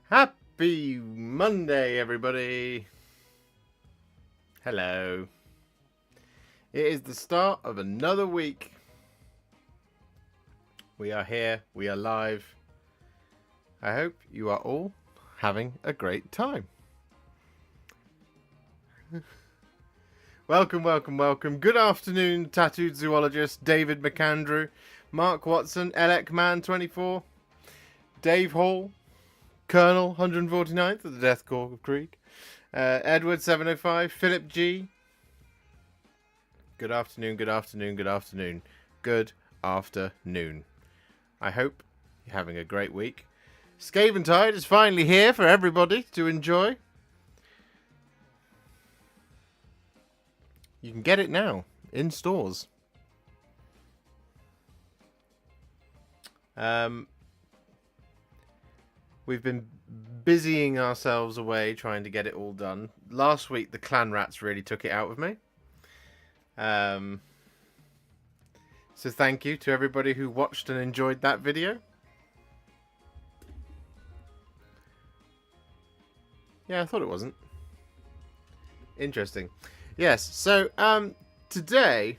Happy Monday, everybody. Hello. It is the start of another week. We are here. We are live. I hope you are all having a great time. Welcome, welcome, welcome. Good afternoon, tattooed zoologist David McAndrew, Mark Watson, Elecman24, Dave Hall, Colonel 149th of the Death Corps of Krieg, Edward 705, Philip G. Good afternoon, good afternoon, good afternoon. Good afternoon. I hope you're having a great week. Skaventide is finally here for everybody to enjoy. You can get it now in stores. We've been busying ourselves away trying to get it all done. Last week, the clan rats really took it out of me. So thank you to everybody who watched and enjoyed that video. Yeah, I thought it wasn't. Interesting. Yes, so today,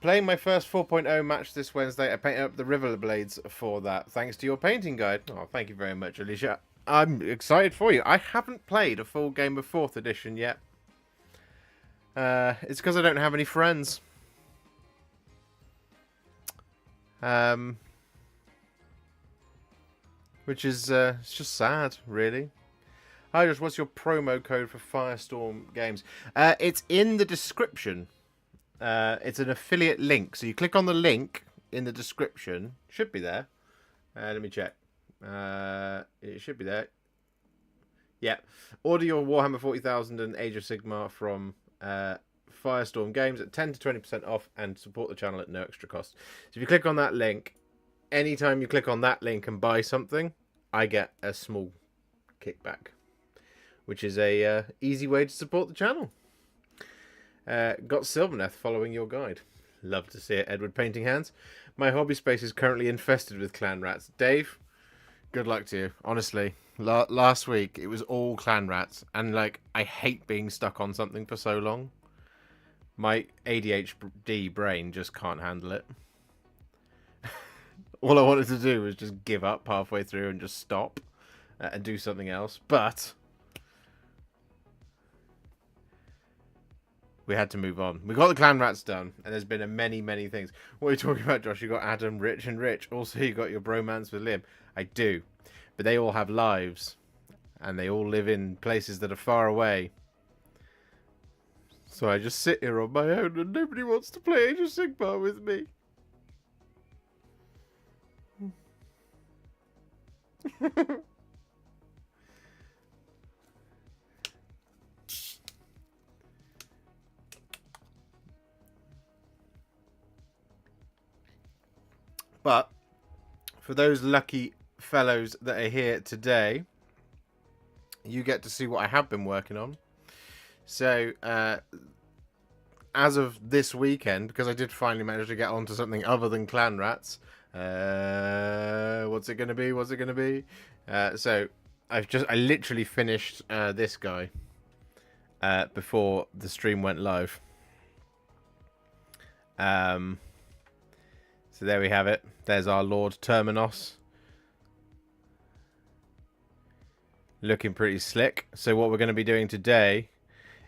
playing my first 4.0 match this Wednesday, I painted up the River Blades for that, thanks to your painting guide. Oh, thank you very much, Alicia. I'm excited for you. I haven't played a full game of 4th edition yet. It's because I don't have any friends. Which is it's just sad, really. Hi, Josh, what's your promo code for Firestorm Games? It's in the description. It's an affiliate link. So you click on the link in the description. Should be there. Let me check. It should be there. Yeah. Order your Warhammer 40,000 and Age of Sigmar from Firestorm Games at 10 to 20% off and support the channel at no extra cost. So if you click on that link, anytime you click on that link and buy something, I get a small kickback, which is a easy way to support the channel. Got Sylvaneth following your guide. Love to see it, Edward Painting Hands. My hobby space is currently infested with clan rats. Dave, good luck to you. Honestly, last week it was all clan rats, and like I hate being stuck on something for so long. My ADHD brain just can't handle it. All I wanted to do was just give up halfway through and just stop and do something else, but we had to move on. We got the clan rats done, and there's been many things. What are you talking about, Josh? You got Adam, Rich, and Rich. Also, you got your bromance with Liam. I do, but they all have lives, and they all live in places that are far away. So I just sit here on my own, and nobody wants to play Age of Sigmar with me. But for those lucky fellows that are here today, you get to see what I have been working on. So, as of this weekend, because I did finally manage to get onto something other than clan rats, what's it going to be? What's it going to be? So, I literally finished this guy before the stream went live. So there we have it. There's our Lord Terminos. Looking pretty slick. So what we're going to be doing today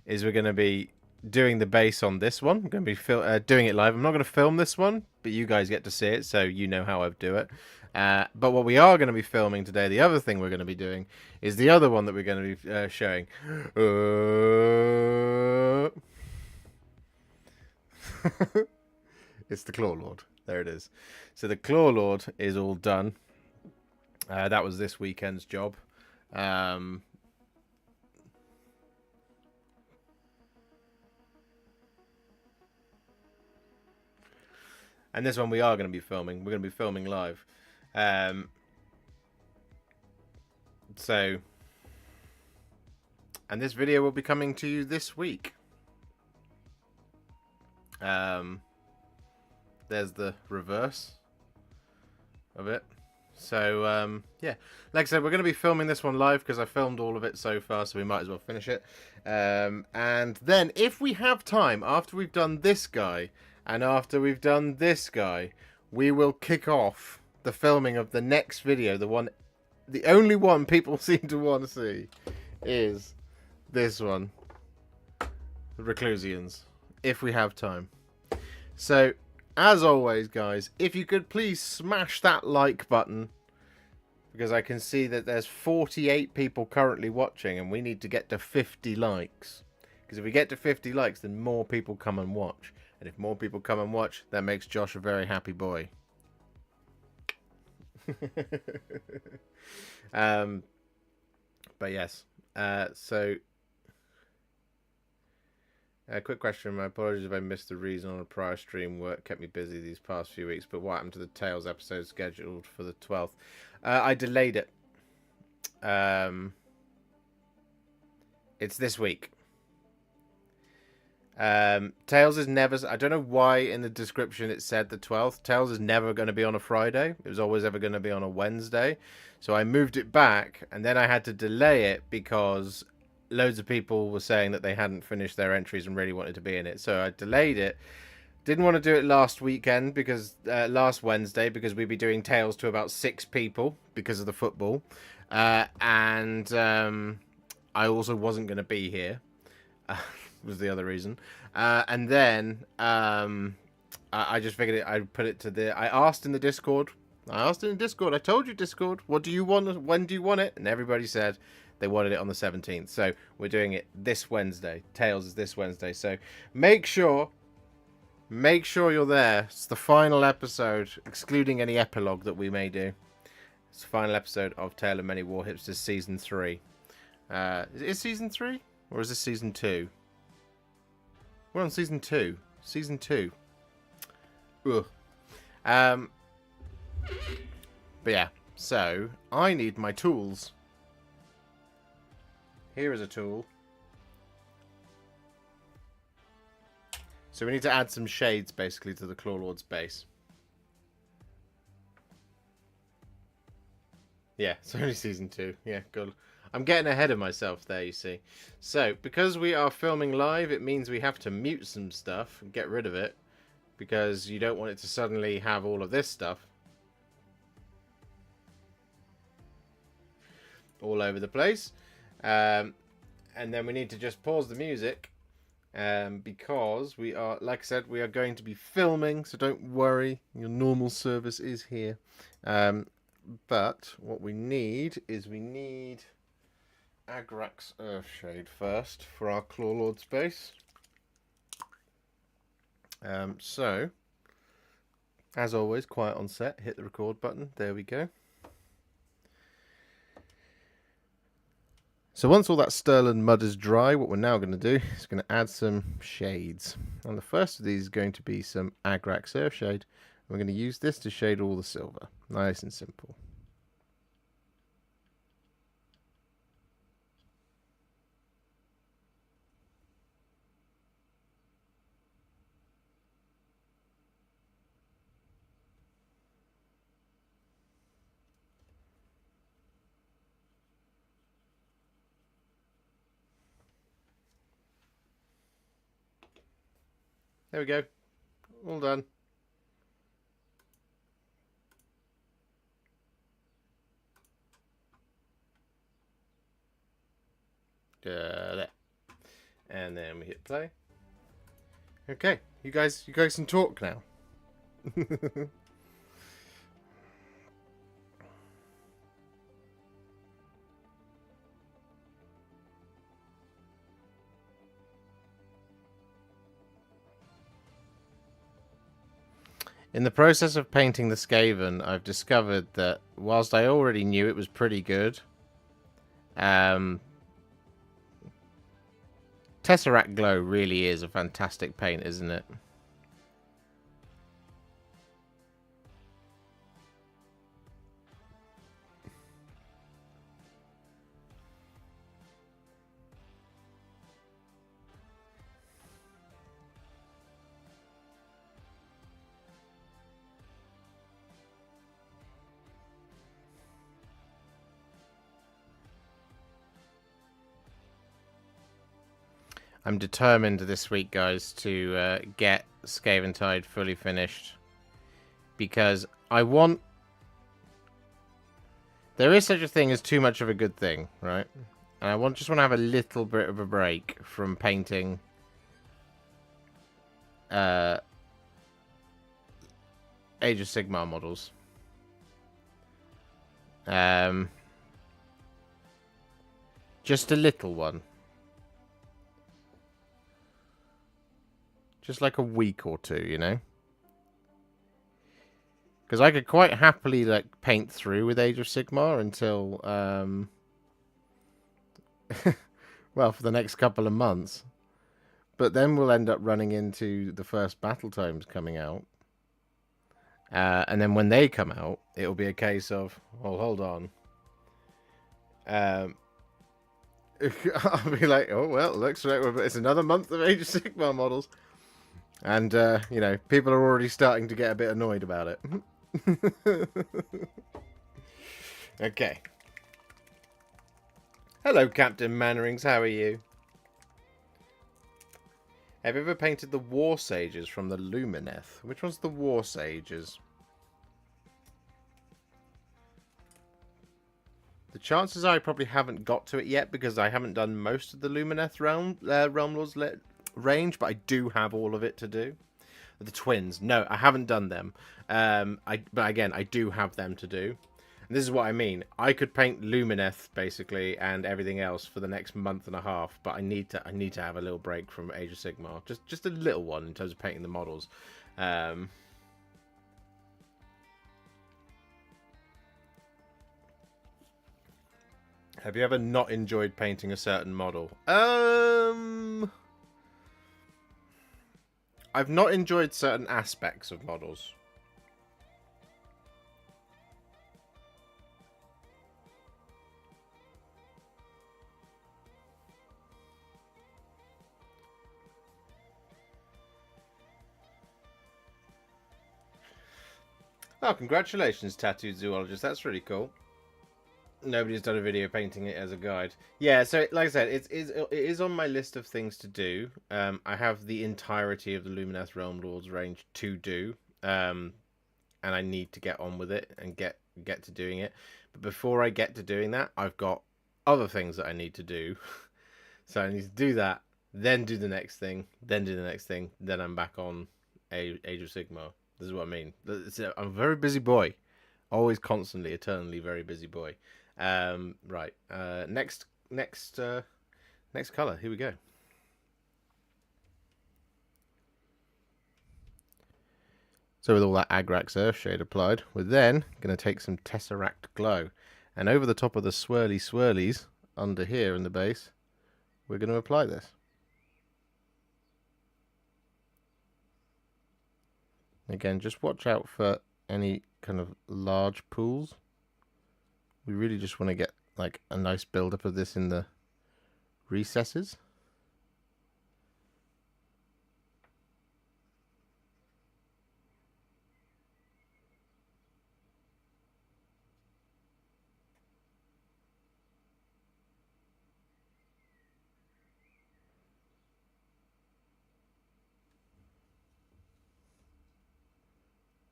is we're going to be doing the base on this one. I'm going to be doing it live. I'm not going to film this one, but you guys get to see it, so you know how I do it. But what we are going to be filming today, the other thing we're going to be doing, is the other one that we're going to be showing. It's the Claw Lord. There it is. So the Claw Lord is all done. That was this weekend's job. And this one we are going to be filming. We're going to be filming live. So, and this video will be coming to you this week. There's the reverse of it. So, yeah. Like I said, we're going to be filming this one live because I filmed all of it so far, so we might as well finish it. And then, if we have time, after we've done this guy, and after we've done this guy, we will kick off the filming of the next video. The only one people seem to want to see is this one. The Reclusians. If we have time. So, as always, guys, if you could please smash that like button, because I can see that there's 48 people currently watching, and we need to get to 50 likes. Because if we get to 50 likes, then more people come and watch. And if more people come and watch, that makes Josh a very happy boy. But yes, quick question. My apologies if I missed the reason on a prior stream. Work kept me busy these past few weeks. But what happened to the Tales episode scheduled for the 12th? I delayed it. It's this week. Tales is never... I don't know why in the description it said the 12th. Tales is never going to be on a Friday. It was always ever going to be on a Wednesday. So I moved it back, and then I had to delay it because loads of people were saying that they hadn't finished their entries and really wanted to be in it. So I delayed it. Didn't want to do it last weekend, because last Wednesday, because we'd be doing Tales to about 6 people because of the football. And I also wasn't going to be here. Was the other reason. And then I just figured I'd put it to the... I asked in the Discord. I told you, Discord, what do you want? When do you want it? And everybody said they wanted it on the 17th. So we're doing it this Wednesday. Tales is this Wednesday. So make sure you're there. It's the final episode, excluding any epilogue that we may do. It's the final episode of Tale of Many Warhipsters Season 3. Is it Season 3? Or is this Season 2? We're on Season 2. Season 2. Ugh. But yeah, so I need my tools. Here is a tool. So we need to add some shades, basically, to the Clawlord's base. Yeah, it's only Season 2. Yeah, good. I'm getting ahead of myself there, you see. So, because we are filming live, it means we have to mute some stuff and get rid of it. Because you don't want it to suddenly have all of this stuff all over the place. And then we need to just pause the music. Because we are, like I said, we are going to be filming. So don't worry, your normal service is here. But what we need is Agrax Earthshade first for our Clawlord space. So, as always, quiet on set, hit the record button, there we go. So once all that Sterling mud is dry, what we're now going to do is going to add some shades. And the first of these is going to be some Agrax Earthshade. We're going to use this to shade all the silver. Nice and simple. There we go. All done. There. And then we hit play. Okay, you guys can talk now. In the process of painting the Skaven, I've discovered that whilst I already knew it was pretty good, Tesseract Glow really is a fantastic paint, isn't it? I'm determined this week, guys, to get Skaventide fully finished. Because I want... There is such a thing as too much of a good thing, right? And I just want to have a little bit of a break from painting... Age of Sigmar models. Just a little one. Just like a week or two, you know? Because I could quite happily like paint through with Age of Sigmar until, well, for the next couple of months. But then we'll end up running into the first battle times coming out. And then when they come out, it'll be a case of, well, hold on. I'll be like, oh, well, looks like it's another month of Age of Sigmar models. And, you know, people are already starting to get a bit annoyed about it. Okay. Hello, Captain Mannerings. How are you? Have you ever painted the War Sages from the Lumineth? Which one's the War Sages? The chances are I probably haven't got to it yet because I haven't done most of the Lumineth Realm Lords range, but I do have all of it to do. The twins. No, I haven't done them. But again, I do have them to do. And this is what I mean. I could paint Lumineth basically and everything else for the next month and a half, but I need to have a little break from Age of Sigmar. Just a little one in terms of painting the models. Have you ever not enjoyed painting a certain model? I've not enjoyed certain aspects of models. Oh, congratulations, Tattooed Zoologist. That's really cool. Nobody's done a video painting it as a guide. Yeah, so like I said, it is on my list of things to do. I have the entirety of the Lumineth Realm Lords range to do. And I need to get on with it and get to doing it. But before I get to doing that, I've got other things that I need to do. So I need to do that, then do the next thing, then do the next thing, then I'm back on Age of Sigmar. This is what I mean. I'm a very busy boy. Always, constantly, eternally very busy boy. Right. Next color. Here we go. So with all that Agrax Earthshade applied, we're then going to take some Tesseract Glow. And over the top of the swirly swirlies, under here in the base, we're going to apply this. Again, just watch out for any kind of large pools. We really just want to get like a nice build-up of this in the recesses.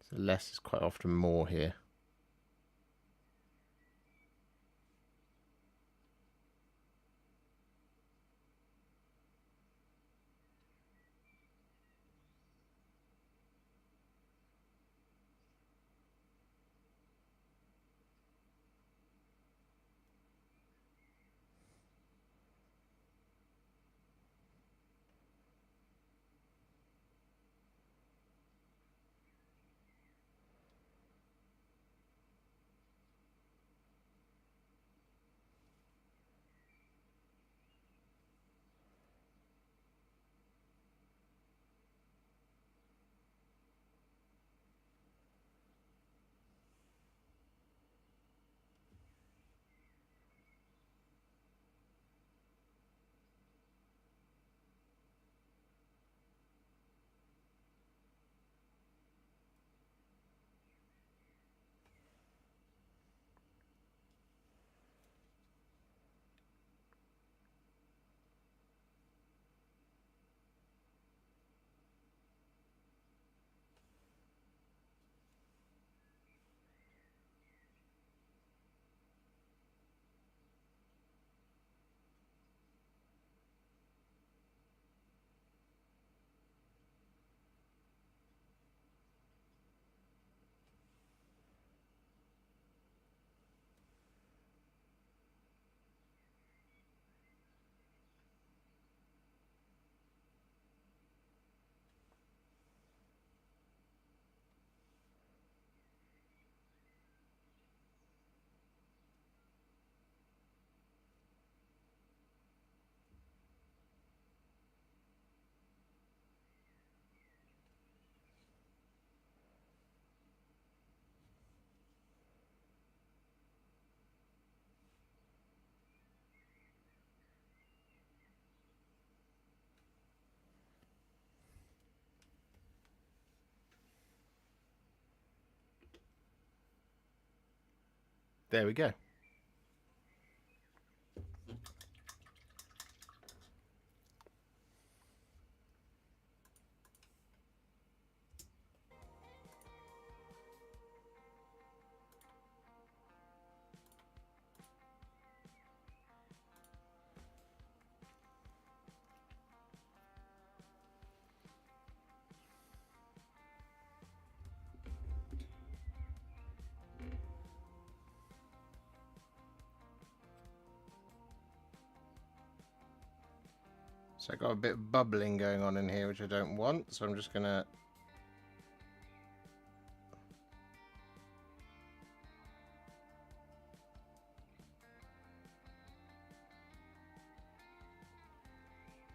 So less is quite often more here. There we go. So I got a bit of bubbling going on in here, which I don't want. So I'm just gonna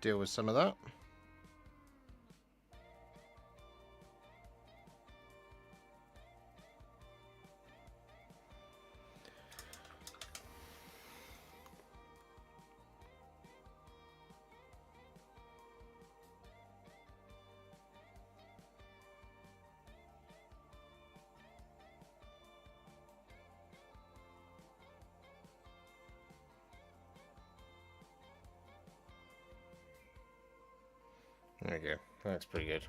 deal with some of that. There we go. That's pretty good.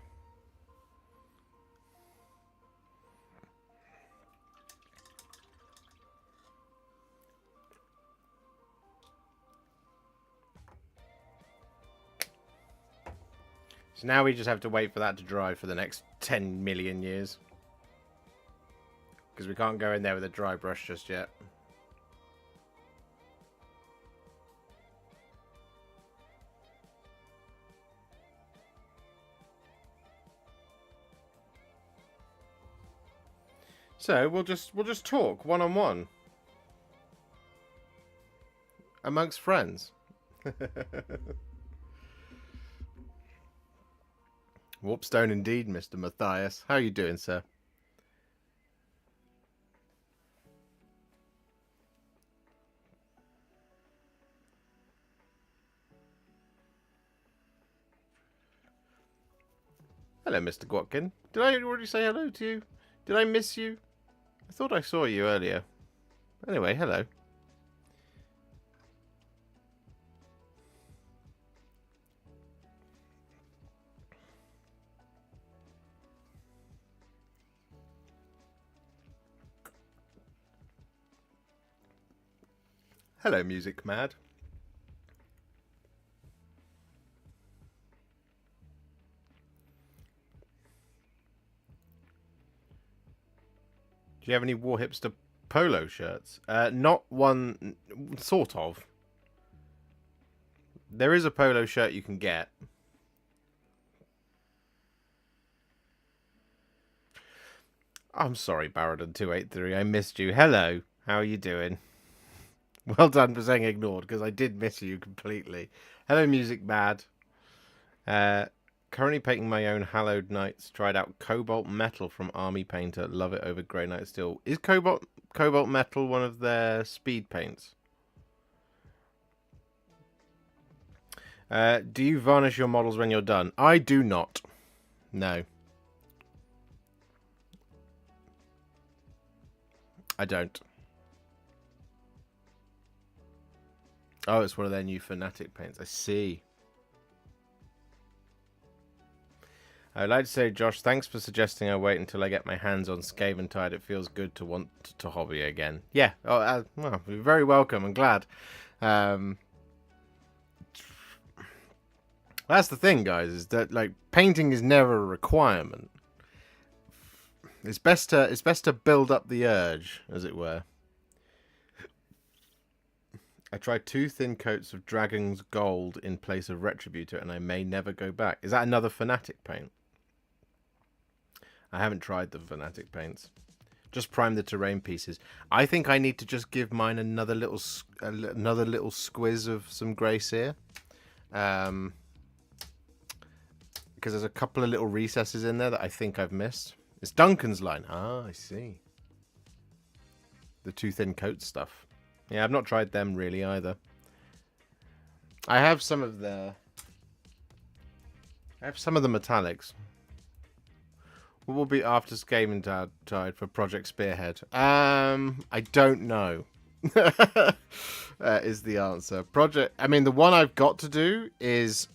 So now we just have to wait for that to dry for the next 10 million years. Because we can't go in there with a dry brush just yet. So we'll just talk one-on-one. Amongst friends. Warpstone indeed, Mr. Matthias. How are you doing, sir? Hello, Mr. Gwatkin. Did I already say hello to you? Did I miss you? I thought I saw you earlier. Anyway, hello. Hello, Music Mad. Do you have any Warhipster polo shirts? Not one, sort of. There is a polo shirt you can get. I'm sorry, Baradon283. I missed you. Hello. How are you doing? Well done for saying ignored, because I did miss you completely. Hello, Music Mad. Currently painting my own Hallowed Knights. Tried out Cobalt Metal from Army Painter. Love it over Grey Knight Steel. Is Cobalt Metal one of their speed paints? Do you varnish your models when you're done? I do not. No. I don't. Oh, it's one of their new Fanatic paints. I see. I'd like to say, Josh, thanks for suggesting I wait until I get my hands on Skaventide. It feels good to want to hobby again. Yeah, well, you're very welcome. I'm glad. That's the thing, guys, is that like painting is never a requirement. It's best to build up the urge, as it were. I tried 2 thin coats of Dragon's Gold in place of Retributor, and I may never go back. Is that another Fanatic paint? I haven't tried the Fanatic paints. Just prime the terrain pieces. I think I need to just give mine another little squiz of some Grey Seer. Because there's a couple of little recesses in there that I think I've missed. It's Duncan's line. Ah, I see. The 2 thin coat stuff. Yeah, I've not tried them really either. I have some of the metallics. What will be after Skaventide for Project Spearhead? I don't know. Is the answer. I mean, the one I've got to do is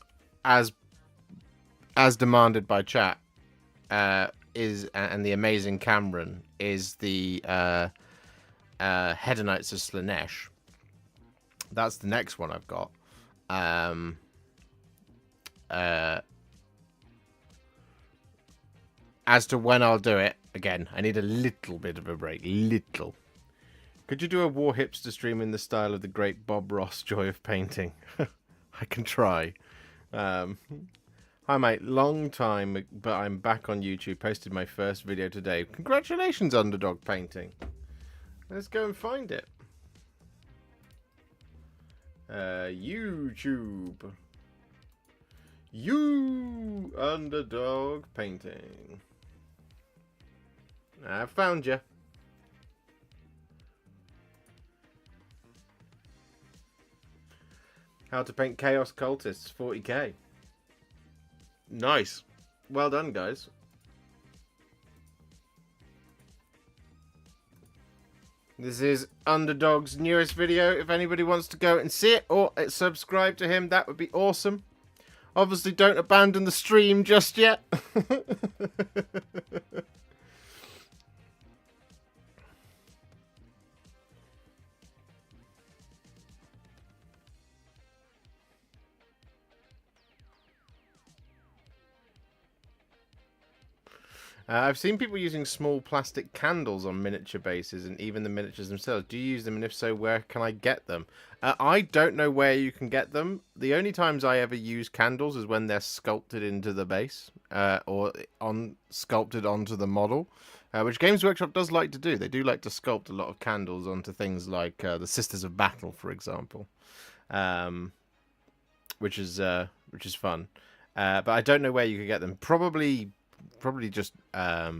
as demanded by chat. And the amazing Cameron is the Hedonites of Slanesh. That's the next one I've got. As to when I'll do it, again, I need a little bit of a break. Little. Could you do a Warhipster stream in the style of the great Bob Ross Joy of Painting? I can try. Hi mate, long time, but I'm back on YouTube. Posted my first video today. Congratulations, Underdog Painting. Let's go and find it. YouTube. You Underdog Painting. I found you. How to paint Chaos Cultists, 40k. Nice. Well done, guys. This is Underdog's newest video. If anybody wants to go and see it or subscribe to him, that would be awesome. Obviously, don't abandon the stream just yet. I've seen people using small plastic candles on miniature bases and even the miniatures themselves. Do you use them, and if so, where can I get them? I don't know where you can get them. The only times I ever use candles is when they're sculpted into the base or sculpted onto the model, which Games Workshop does like to do. They do like to sculpt a lot of candles onto things like the Sisters of Battle, for example, which is fun. But I don't know where you can get them. Probably just I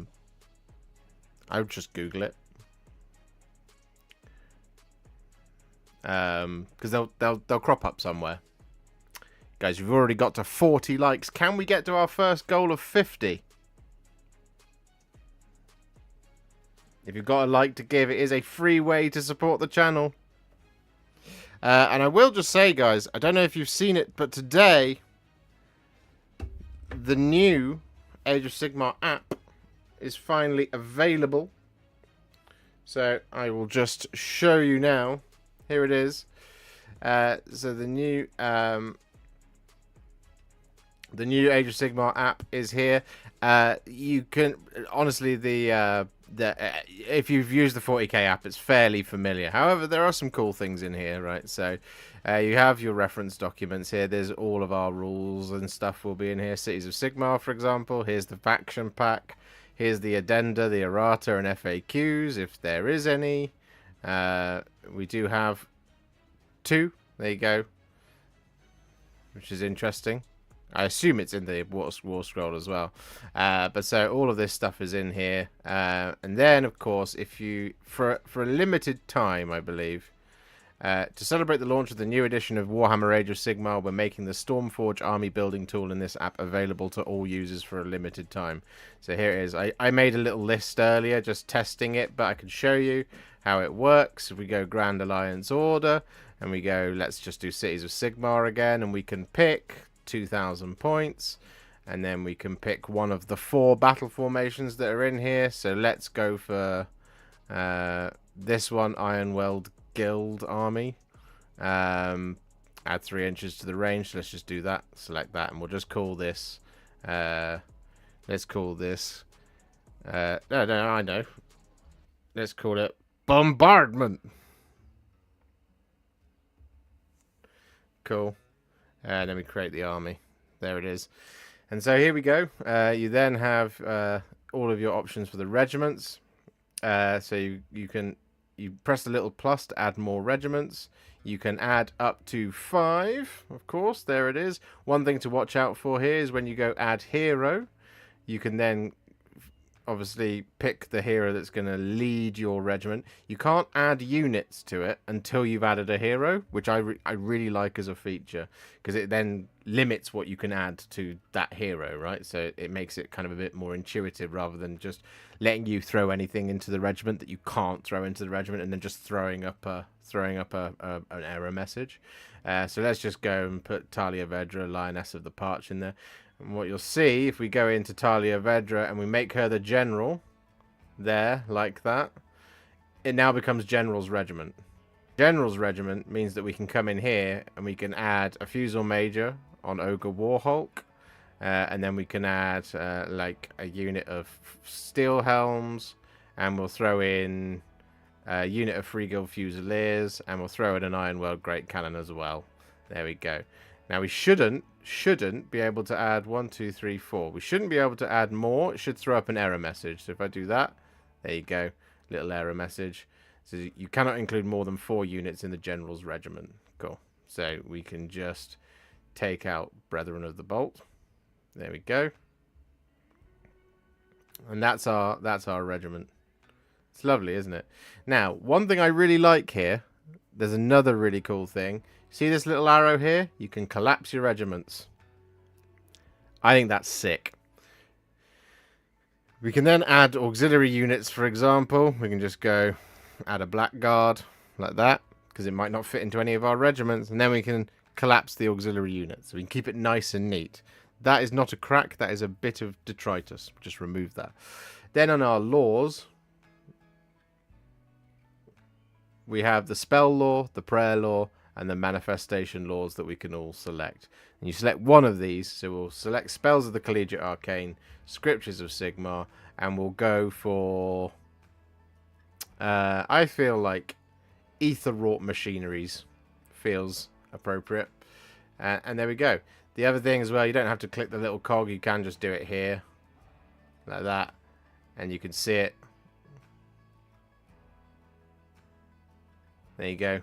would just Google it, because they'll crop up somewhere. Guys, we've already got to 40 likes. Can we get to our first goal of 50? If you've got a like to give, it is a free way to support the channel. And I will just say, guys, I don't know if you've seen it, but today the new Age of Sigmar app is finally available. So I will just show you now. Here it is. So the new Age of Sigmar app is here. You can honestly if you've used the 40k app, it's fairly familiar. However, there are some cool things in here, right? So you have your reference documents here. There's all of our rules and stuff will be in here. Cities of Sigmar, for example. Here's the faction pack. Here's the addenda, the errata, and FAQs, if there is any. We do have 2. There you go. Which is interesting. I assume it's in the War Scroll as well. But so all of this stuff is in here. And then, of course, if you, for a limited time, I believe, to celebrate the launch of the new edition of Warhammer Age of Sigmar, we're making the Stormforge army building tool in this app available to all users for a limited time. So here it is. I made a little list earlier just testing it, but I can show you how it works. If we go Grand Alliance Order, and we go, let's just do Cities of Sigmar again, and we can pick 2,000 points, and then we can pick one of the 4 battle formations that are in here. So let's go for this one, Ironweld Guild Army. Add 3 inches to the range. So let's just do that. Select that, and we'll just call this. Let's call this. No, I know. Let's call it Bombardment. Cool. And then we create the army. There it is. And so here we go. You then have all of your options for the regiments. So you press the little plus to add more regiments. You can add up to 5, of course. There it is. One thing to watch out for here is when you go add hero, you can then obviously pick the hero that's going to lead your regiment. You can't add units to it until you've added a hero, which I really like as a feature, because it then limits what you can add to that hero, right? So it makes it kind of a bit more intuitive rather than just letting you throw anything into the regiment that you can't throw into the regiment and then just throwing up an error message. So let's just go and put Talia Vedra, Lioness of the Parch, in there. And what you'll see, if we go into Talia Vedra and we make her the general, there, like that, it now becomes General's Regiment. General's Regiment means that we can come in here and we can add a Fusel Major on Ogre Warhulk, and then we can add like a unit of Steel Helms, and we'll throw in a unit of Free Guild Fusiliers, and we'll throw in an Iron World Great Cannon as well. There we go. Now we shouldn't be able to add 1, 2, 3, 4. We shouldn't be able to add more. It should throw up an error message. So if I do that, there you go, little error message. So you cannot include more than 4 units in the General's Regiment. Cool. So we can just take out Brethren of the Bolt. There we go. And that's our regiment. It's lovely, isn't it? Now, one thing I really like here, there's another really cool thing. See this little arrow here? You can collapse your regiments. I think that's sick. We can then add auxiliary units, for example. We can just go add a blackguard like that, because it might not fit into any of our regiments. And then we can collapse the auxiliary units. So we can keep it nice and neat. That is not a crack. That is a bit of detritus. Just remove that. Then on our laws, we have the spell law, the prayer law, and the manifestation laws that we can all select. And you select one of these, so we'll select Spells of the Collegiate Arcane, Scriptures of Sigmar, and we'll go for, I feel like Ether-wrought Machineries feels appropriate. And there we go. The other thing as well, you don't have to click the little cog, you can just do it here, like that, and you can see it. There you go.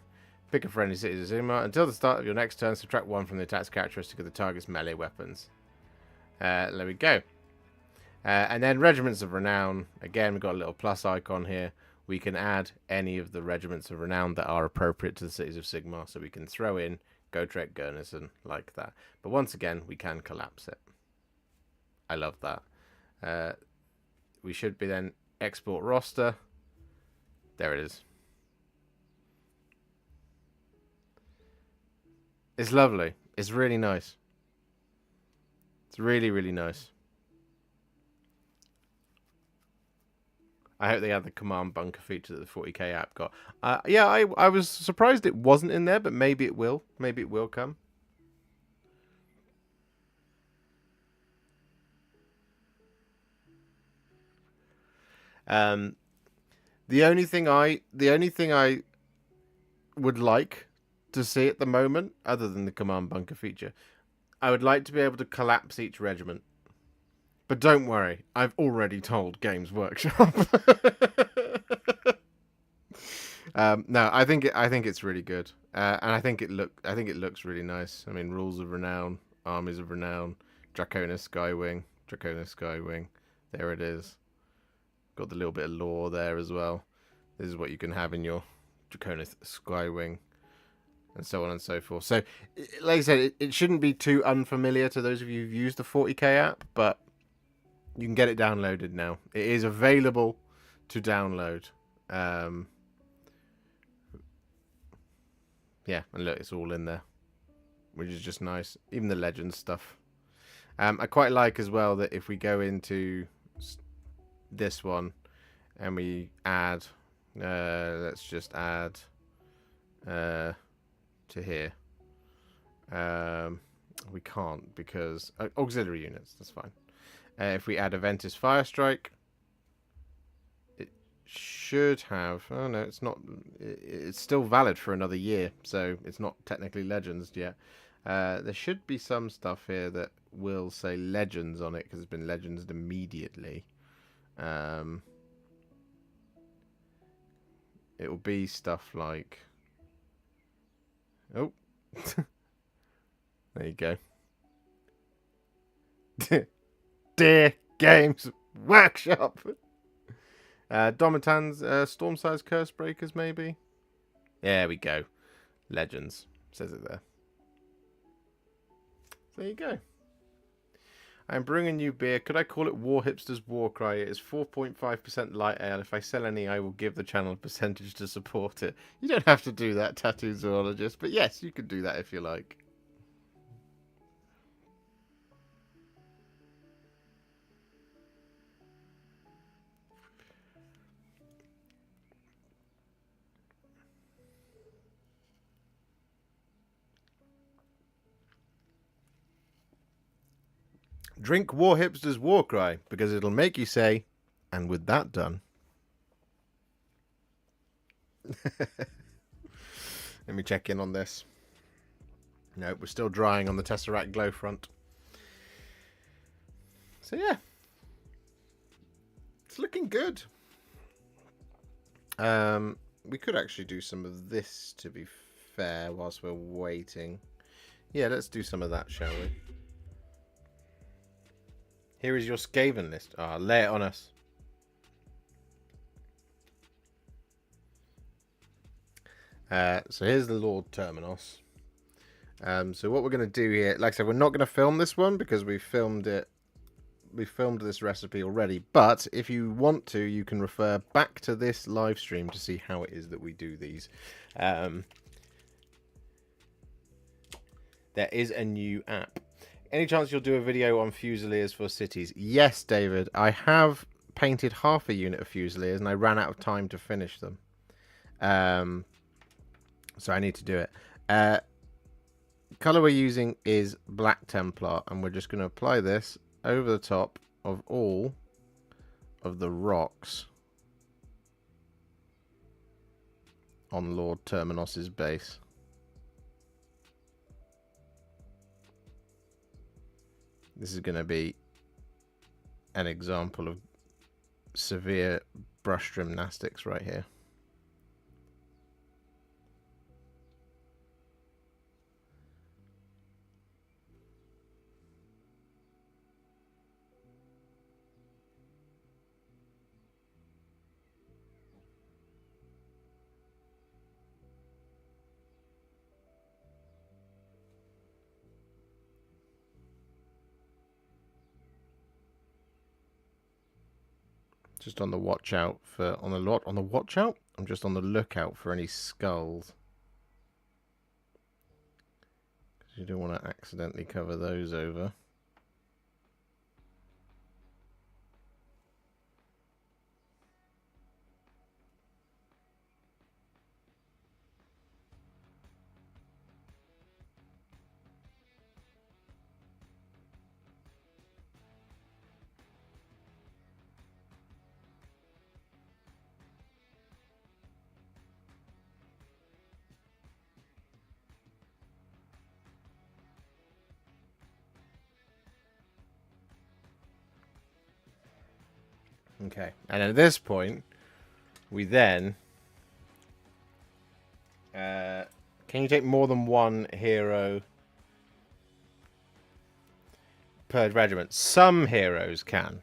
Pick a friendly city of Sigmar. Until the start of your next turn, subtract 1 from the attack characteristic of the target's melee weapons. There we go. And then Regiments of Renown. Again, we've got a little plus icon here. We can add any of the Regiments of Renown that are appropriate to the cities of Sigmar. So we can throw in Gotrek Garrison like that. But once again, we can collapse it. I love that. We should be then export roster. There it is. It's lovely. It's really nice. It's really, really nice. I hope they have the command bunker feature that the 40k app got. Yeah, I was surprised it wasn't in there, but maybe it will. Maybe it will come. The only thing I would like to see at the moment, other than the command bunker feature, I would like to be able to collapse each regiment. But don't worry, I've already told Games Workshop. No, I think it's really good, and I think it looks really nice. I mean, Rules of Renown, Armies of Renown, Draconis Skywing. There it is. Got the little bit of lore there as well. This is what you can have in your Draconis Skywing, and so on and so forth. So, like I said, it shouldn't be too unfamiliar to those of you who've used the 40k app, but you can get it downloaded now. It is available to download. Yeah, and look, it's all in there, which is just nice. Even the Legends stuff. I quite like as well that if we go into this one and we add, let's just add to here. We can't because auxiliary units, that's fine. If we add Aventus Firestrike, it should have... Oh, no, it's not. It's still valid for another year, so it's not technically Legends yet. There should be some stuff here that will say Legends on it, because it's been Legends immediately. It will be stuff like... Oh. There you go. Dear Games Workshop. Domitan's storm-size curse breakers, maybe. There we go. Legends says it there. There you go. I'm brewing a new beer. Could I call it Warhipster's Warcry? It is 4.5% light ale. If I sell any, I will give the channel a percentage to support it. You don't have to do that, Tattoo Zoologist. But yes, you can do that if you like. Drink Warhipster's Warcry, because it'll make you say, and with that done. Let me check in on this. No, we're still drying on the Tesseract glow front. So yeah. It's looking good. We could actually do some of this, to be fair, whilst we're waiting. Yeah, let's do some of that, shall we? Here is your Skaven list. Ah, lay it on us. So here's the Lord Terminos. So what we're going to do here, like I said, we're not going to film this one because we filmed it. We filmed this recipe already. But if you want to, you can refer back to this live stream to see how it is that we do these. There is a new app. Any chance you'll do a video on Fusiliers for cities? Yes, David. I have painted half a unit of Fusiliers and I ran out of time to finish them. So I need to do it. Color we're using is Black Templar, and we're just going to apply this over the top of all of the rocks on Lord Terminos's base. This is going to be an example of severe brush gymnastics right here. Just on the watch out for on the watch out. I'm just on the lookout for any skulls, because you don't want to accidentally cover those over. Okay, and at this point, we then... can you take more than one hero per regiment? Some heroes can.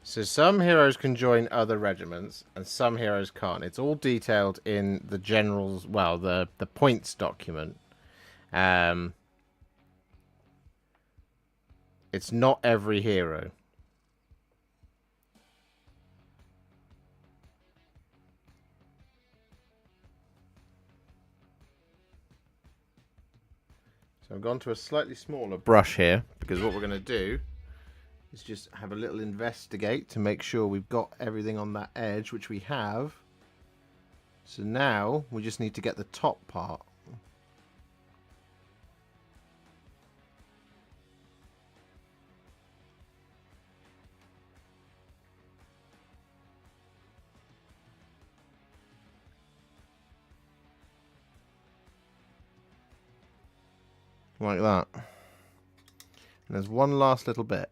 So some heroes can join other regiments, and some heroes can't. It's all detailed in the general's, well, the points document. It's not every hero. So I've gone to a slightly smaller brush here, because what we're going to do is just have a little investigate to make sure we've got everything on that edge, which we have. So now we just need to get the top part. Like that. And there's one last little bit,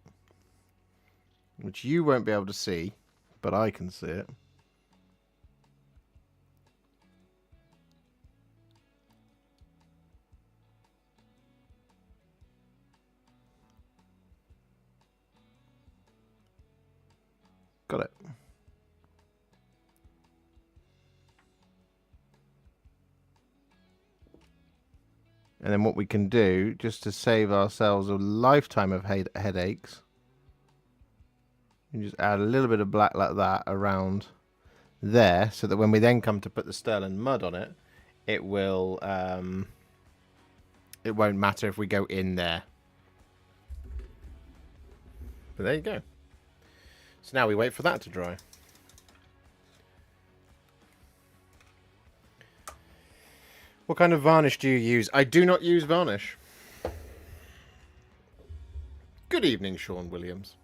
which you won't be able to see, but I can see it. And then what we can do, just to save ourselves a lifetime of headaches, you just add a little bit of black like that around there, so that when we then come to put the Sterling mud on it, it will it won't matter if we go in there. But there you go. So now we wait for that to dry. What kind of varnish do you use? I do not use varnish. Good evening, Sean Williams.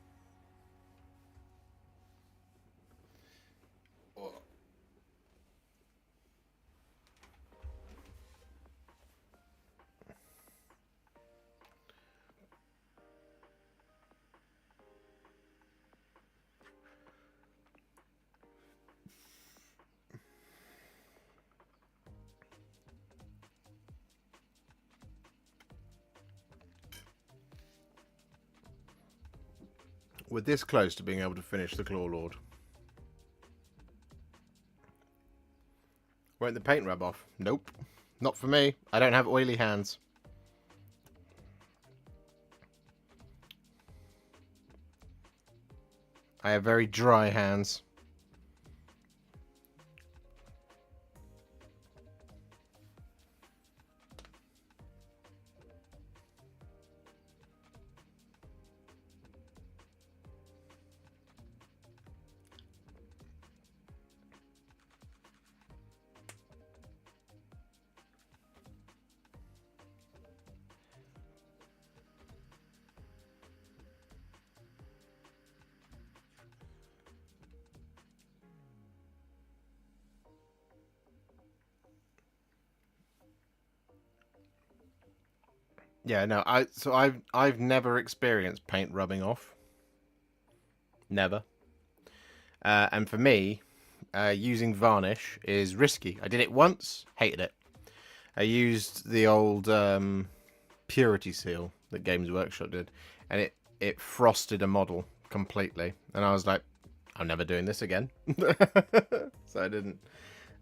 We're this close to being able to finish the Claw Lord. Won't the paint rub off? Nope. Not for me. I don't have oily hands. I have very dry hands. Yeah, no, I've never experienced paint rubbing off. Never. And for me, using varnish is risky. I did it once, hated it. I used the old purity seal that Games Workshop did, and it frosted a model completely. And I was like, I'm never doing this again. So I didn't.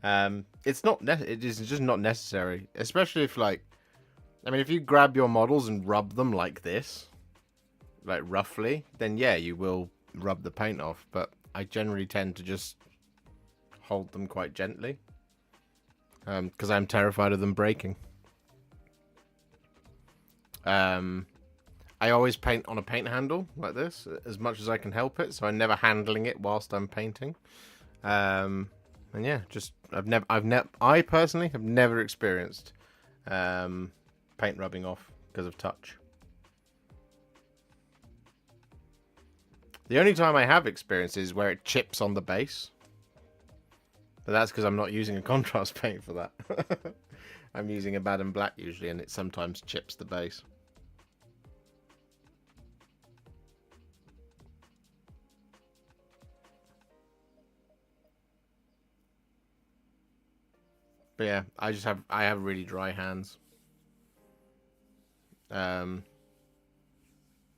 It is just not necessary, especially if if you grab your models and rub them like this, like roughly, then yeah, you will rub the paint off. But I generally tend to just hold them quite gently, because I'm terrified of them breaking. I always paint on a paint handle like this as much as I can help it, so I'm never handling it whilst I'm painting. And yeah, I personally have never experienced paint rubbing off because of touch. The only time I have experienced is where it chips on the base, but that's because I'm not using a contrast paint for that. I'm using a bad and black usually, and it sometimes chips the base. But yeah, I have really dry hands.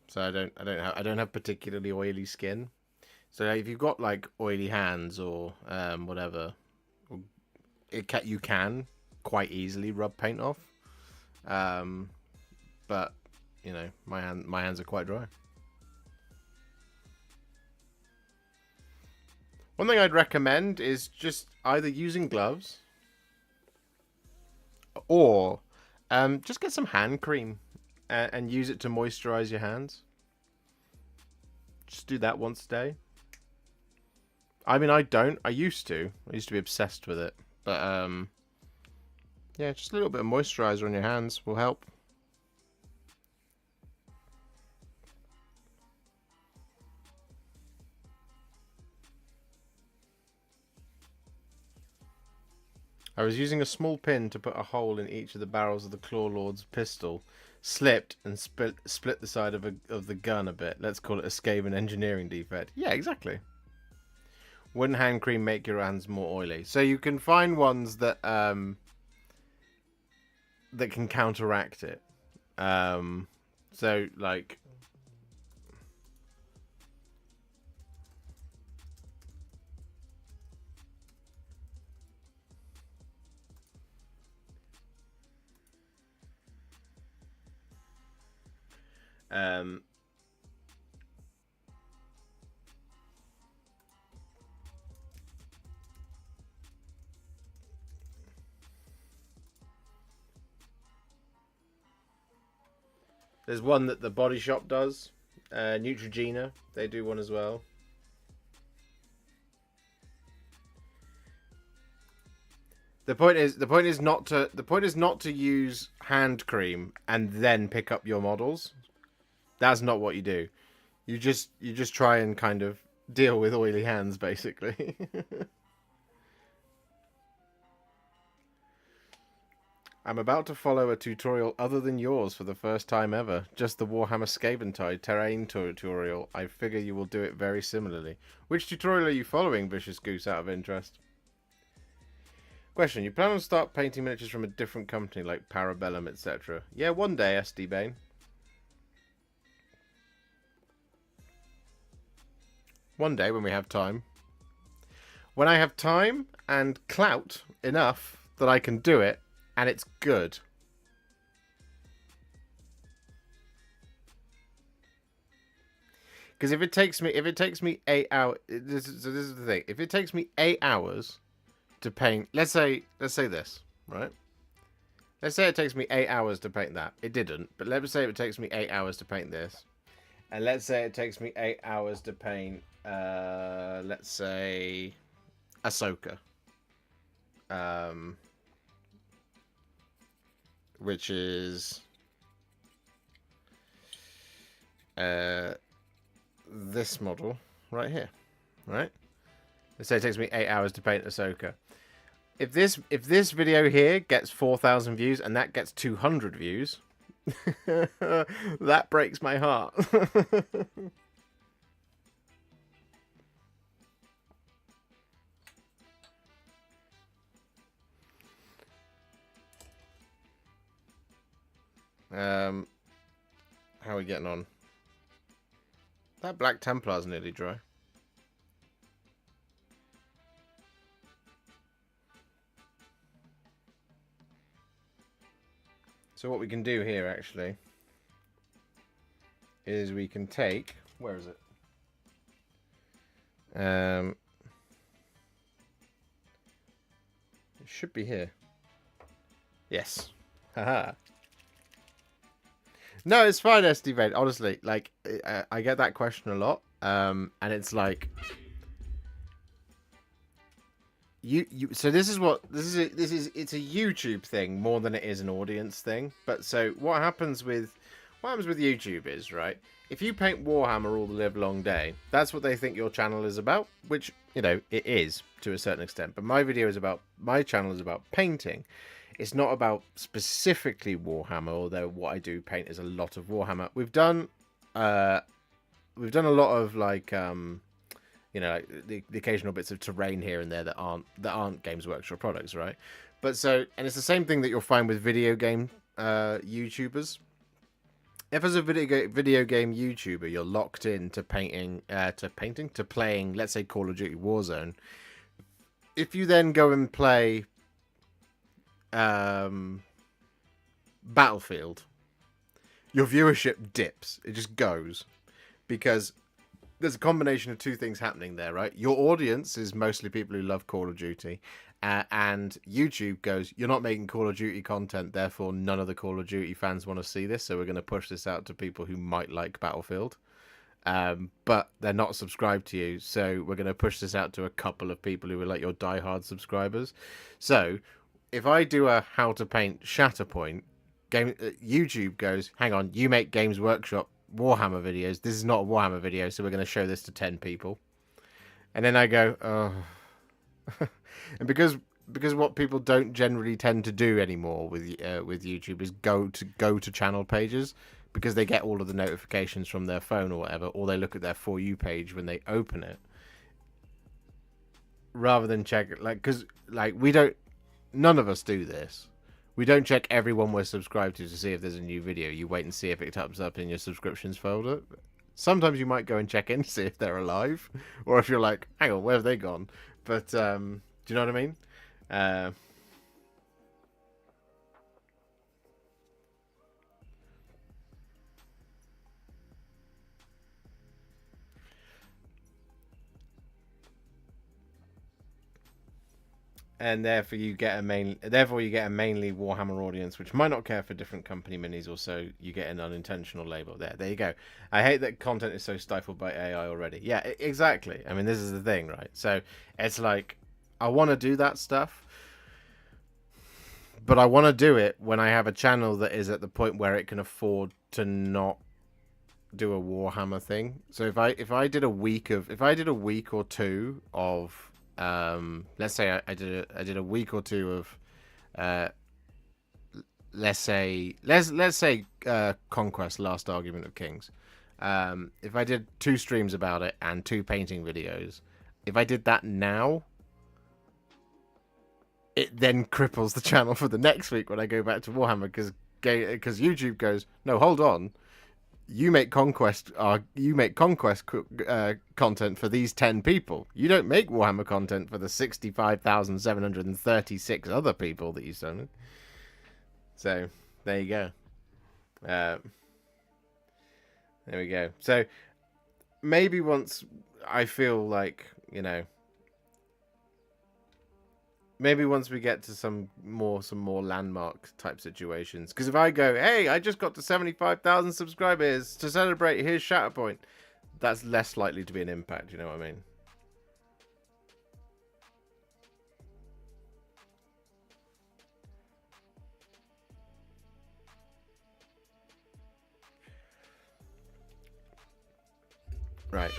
So I don't have particularly oily skin. So if you've got like oily hands or whatever, you can quite easily rub paint off. But you know, my hands are quite dry. One thing I'd recommend is just either using gloves or just get some hand cream and use it to moisturize your hands. Just do that once a day. I mean, I don't. I used to be obsessed with it. But yeah, just a little bit of moisturizer on your hands will help. I was using a small pin to put a hole in each of the barrels of the Claw Lord's pistol, slipped and split the side of the gun a bit. Let's call it a Skaven engineering defect. Yeah, exactly. Wouldn't hand cream make your hands more oily? So you can find ones that that can counteract it. So like. There's one that the Body Shop does. Neutrogena, they do one as well. The point is not to use hand cream and then pick up your models. That's not what you do. You just try and kind of deal with oily hands, basically. I'm about to follow a tutorial other than yours for the first time ever. Just the Warhammer Skaventide terrain tutorial. I figure you will do it very similarly. Which tutorial are you following, Vicious Goose, out of interest? Question, you plan on start painting miniatures from a different company like Parabellum, etc.? Yeah, one day, SD Bane. One day when we have time. When I have time and clout enough that I can do it, and it's good. Because if it takes me 8 hours, this is the thing. If it takes me 8 hours to paint, let's say this, right? Let's say it takes me 8 hours to paint that. It didn't, but let's say it takes me 8 hours to paint this, and let's say it takes me 8 hours to paint, let's say, Ahsoka. Which is this model right here, right? Let's say it takes me 8 hours to paint Ahsoka. If this video here gets 4,000 views and that gets 200 views, that breaks my heart. How are we getting on? That Black Templar's nearly dry. So what we can do here actually is we can take, where is it? It should be here. Yes. Haha. No, it's fine, SD Vane. Honestly, like I get that question a lot, and it's like So this is it's a YouTube thing more than it is an audience thing. But so what happens with YouTube is, right, if you paint Warhammer all the live long day, that's what they think your channel is about, which, you know, it is to a certain extent. But my channel is about painting. It's not about specifically Warhammer, although what I do paint is a lot of Warhammer. We've done a lot of like you know, like the occasional bits of terrain here and there that aren't Games Workshop products, right? But so, and it's the same thing that you'll find with video game YouTubers. If as a video game YouTuber you're locked in to playing, let's say, Call of Duty Warzone, if you then go and play Battlefield, your viewership dips. It just goes, because there's a combination of two things happening there, right? Your audience is mostly people who love Call of Duty, and YouTube goes, you're not making Call of Duty content, therefore none of the Call of Duty fans want to see this, so we're going to push this out to people who might like Battlefield, but they're not subscribed to you, so we're going to push this out to a couple of people who are like your diehard subscribers. So if I do a how to paint Shatterpoint, YouTube goes, hang on, you make Games Workshop Warhammer videos, this is not a Warhammer video, so we're going to show this to 10 people. And then I go, oh. And because what people don't generally tend to do anymore with YouTube is go to channel pages, because they get all of the notifications from their phone or whatever, or they look at their For You page when they open it, rather than check it, like, because like none of us do this. We don't check everyone we're subscribed to see if there's a new video. You wait and see if it comes up in your subscriptions folder. Sometimes you might go and check in to see if they're alive, or if you're like, hang on, where have they gone? But do you know what I mean? and therefore you get a mainly Warhammer audience, which might not care for different company minis. Also, you get an unintentional label there. There you go. I hate that content is so stifled by AI already. Yeah, exactly. I mean, this is the thing, right? So it's like I want to do that stuff, but I want to do it when I have a channel that is at the point where it can afford to not do a Warhammer thing. So if I did a week or two of let's say I did a week or two of let's say Conquest, Last Argument of Kings. If I did 2 streams about it and 2 painting videos, if I did that now, it then cripples the channel for the next week when I go back to Warhammer, because YouTube goes, no, hold on, you make conquest content for these 10 people. You don't make Warhammer content for the 65,736 other people that you summon. So there you go. There we go. So maybe once I feel like, you know, maybe once we get to some more landmark type situations. Because if I go, hey, I just got to 75,000 subscribers to celebrate, here's Shatterpoint, that's less likely to be an impact, you know what I mean? Right.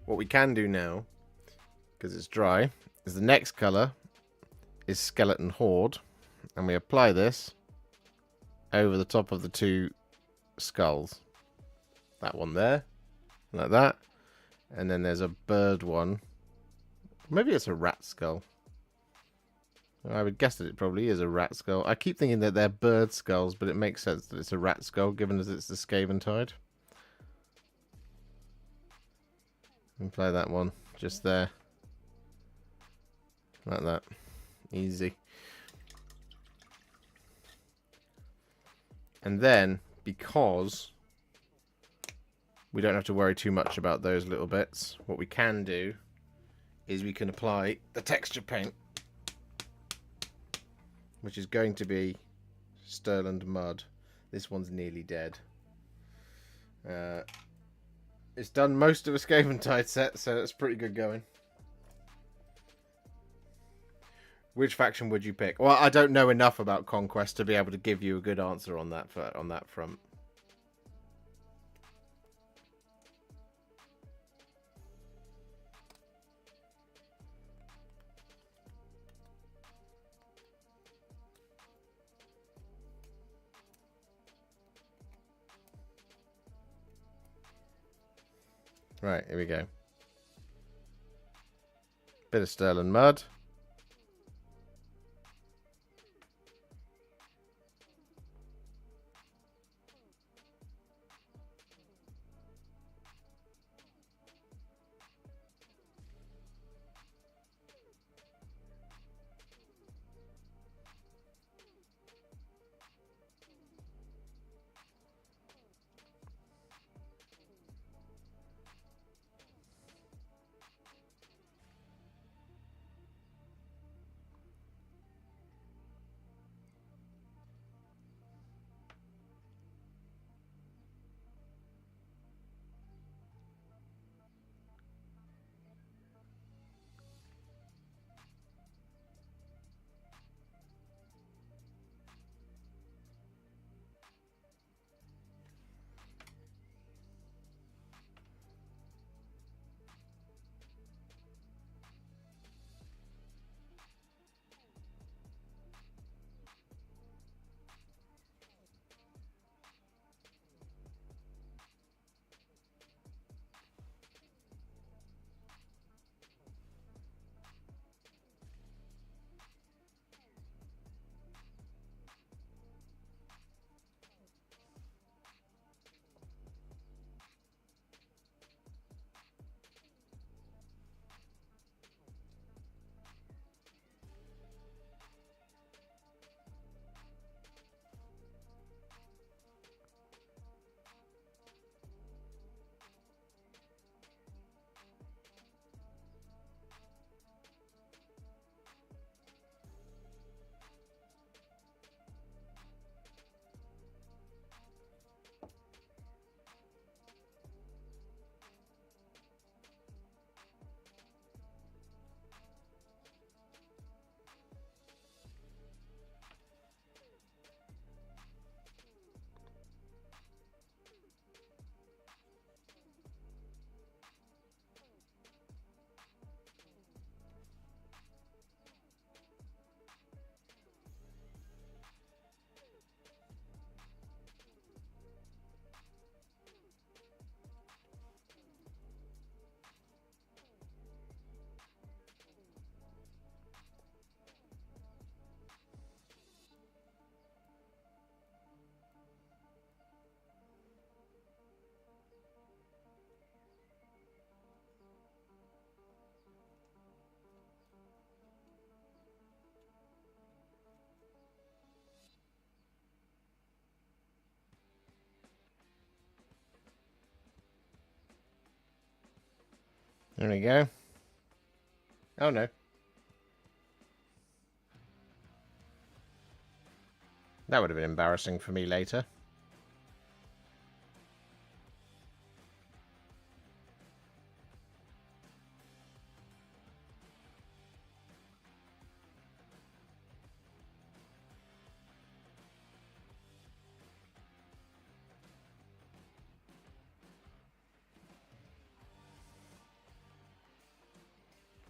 What we can do now, because it's dry, is the next colour is Skeleton Horde, and we apply this over the top of the 2 skulls. That one there, like that, and then there's a bird one. Maybe it's a rat skull. I would guess that it probably is a rat skull. I keep thinking that they're bird skulls, but it makes sense that it's a rat skull, given that it's the Skaventide. Apply that one just there, like that. Easy. And then, because we don't have to worry too much about those little bits, what we can do is we can apply the texture paint, which is going to be Stirland Mud. This one's nearly dead. It's done most of a Skaventide set, so it's pretty good going. Which faction would you pick? Well, I don't know enough about Conquest to be able to give you a good answer on that front. Right, here we go. Bit of Stirland Mud. There we go. Oh no. That would have been embarrassing for me later.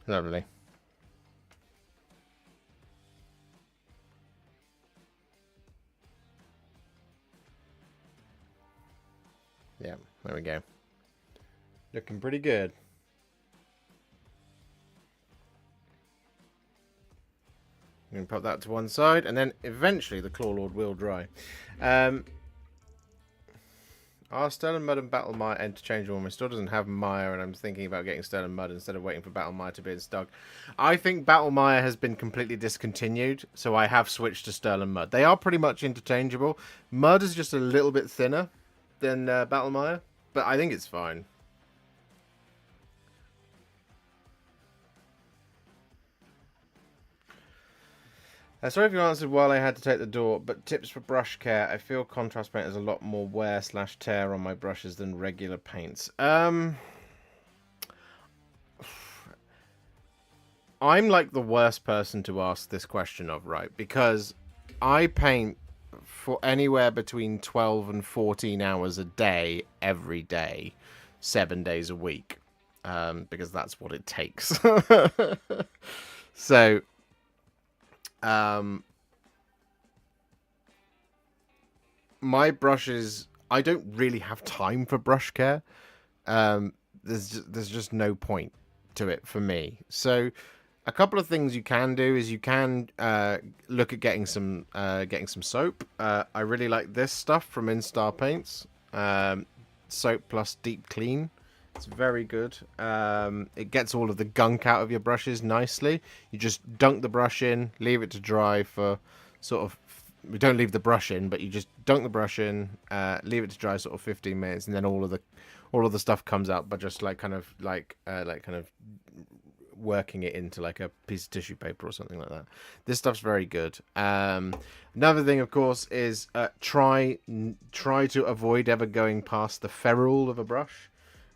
Lovely. Yeah, there we go. Looking pretty good. I'm going to put that to one side, and then eventually the Claw Lord will dry. Are Stone and Mud and Battle Mire interchangeable? My store doesn't have Mire, and I'm thinking about getting Stone and Mud instead of waiting for Battle Mire to be in stock. I think Battle Mire has been completely discontinued, so I have switched to Stone and Mud. They are pretty much interchangeable. Mud is just a little bit thinner than Battle Mire, but I think it's fine. Sorry if you answered while I had to take the door, but tips for brush care. I feel contrast paint has a lot more wear/tear on my brushes than regular paints. I'm like the worst person to ask this question of, right? Because I paint for anywhere between 12 and 14 hours a day, every day, 7 days a week. Because that's what it takes. So... my brushes, I don't really have time for brush care. There's just no point to it for me. So a couple of things you can do is you can look at getting some soap. I really like this stuff from Instar Paints. Soap plus deep clean. It's very good. It gets all of the gunk out of your brushes nicely. You just dunk the brush in, leave it to dry for sort of... we don't leave the brush in, but you just dunk the brush in, leave it to dry sort of 15 minutes, and then all of the stuff comes out by just kind of working it into like a piece of tissue paper or something like that. This stuff's very good. Another thing, of course, is try to avoid ever going past the ferrule of a brush.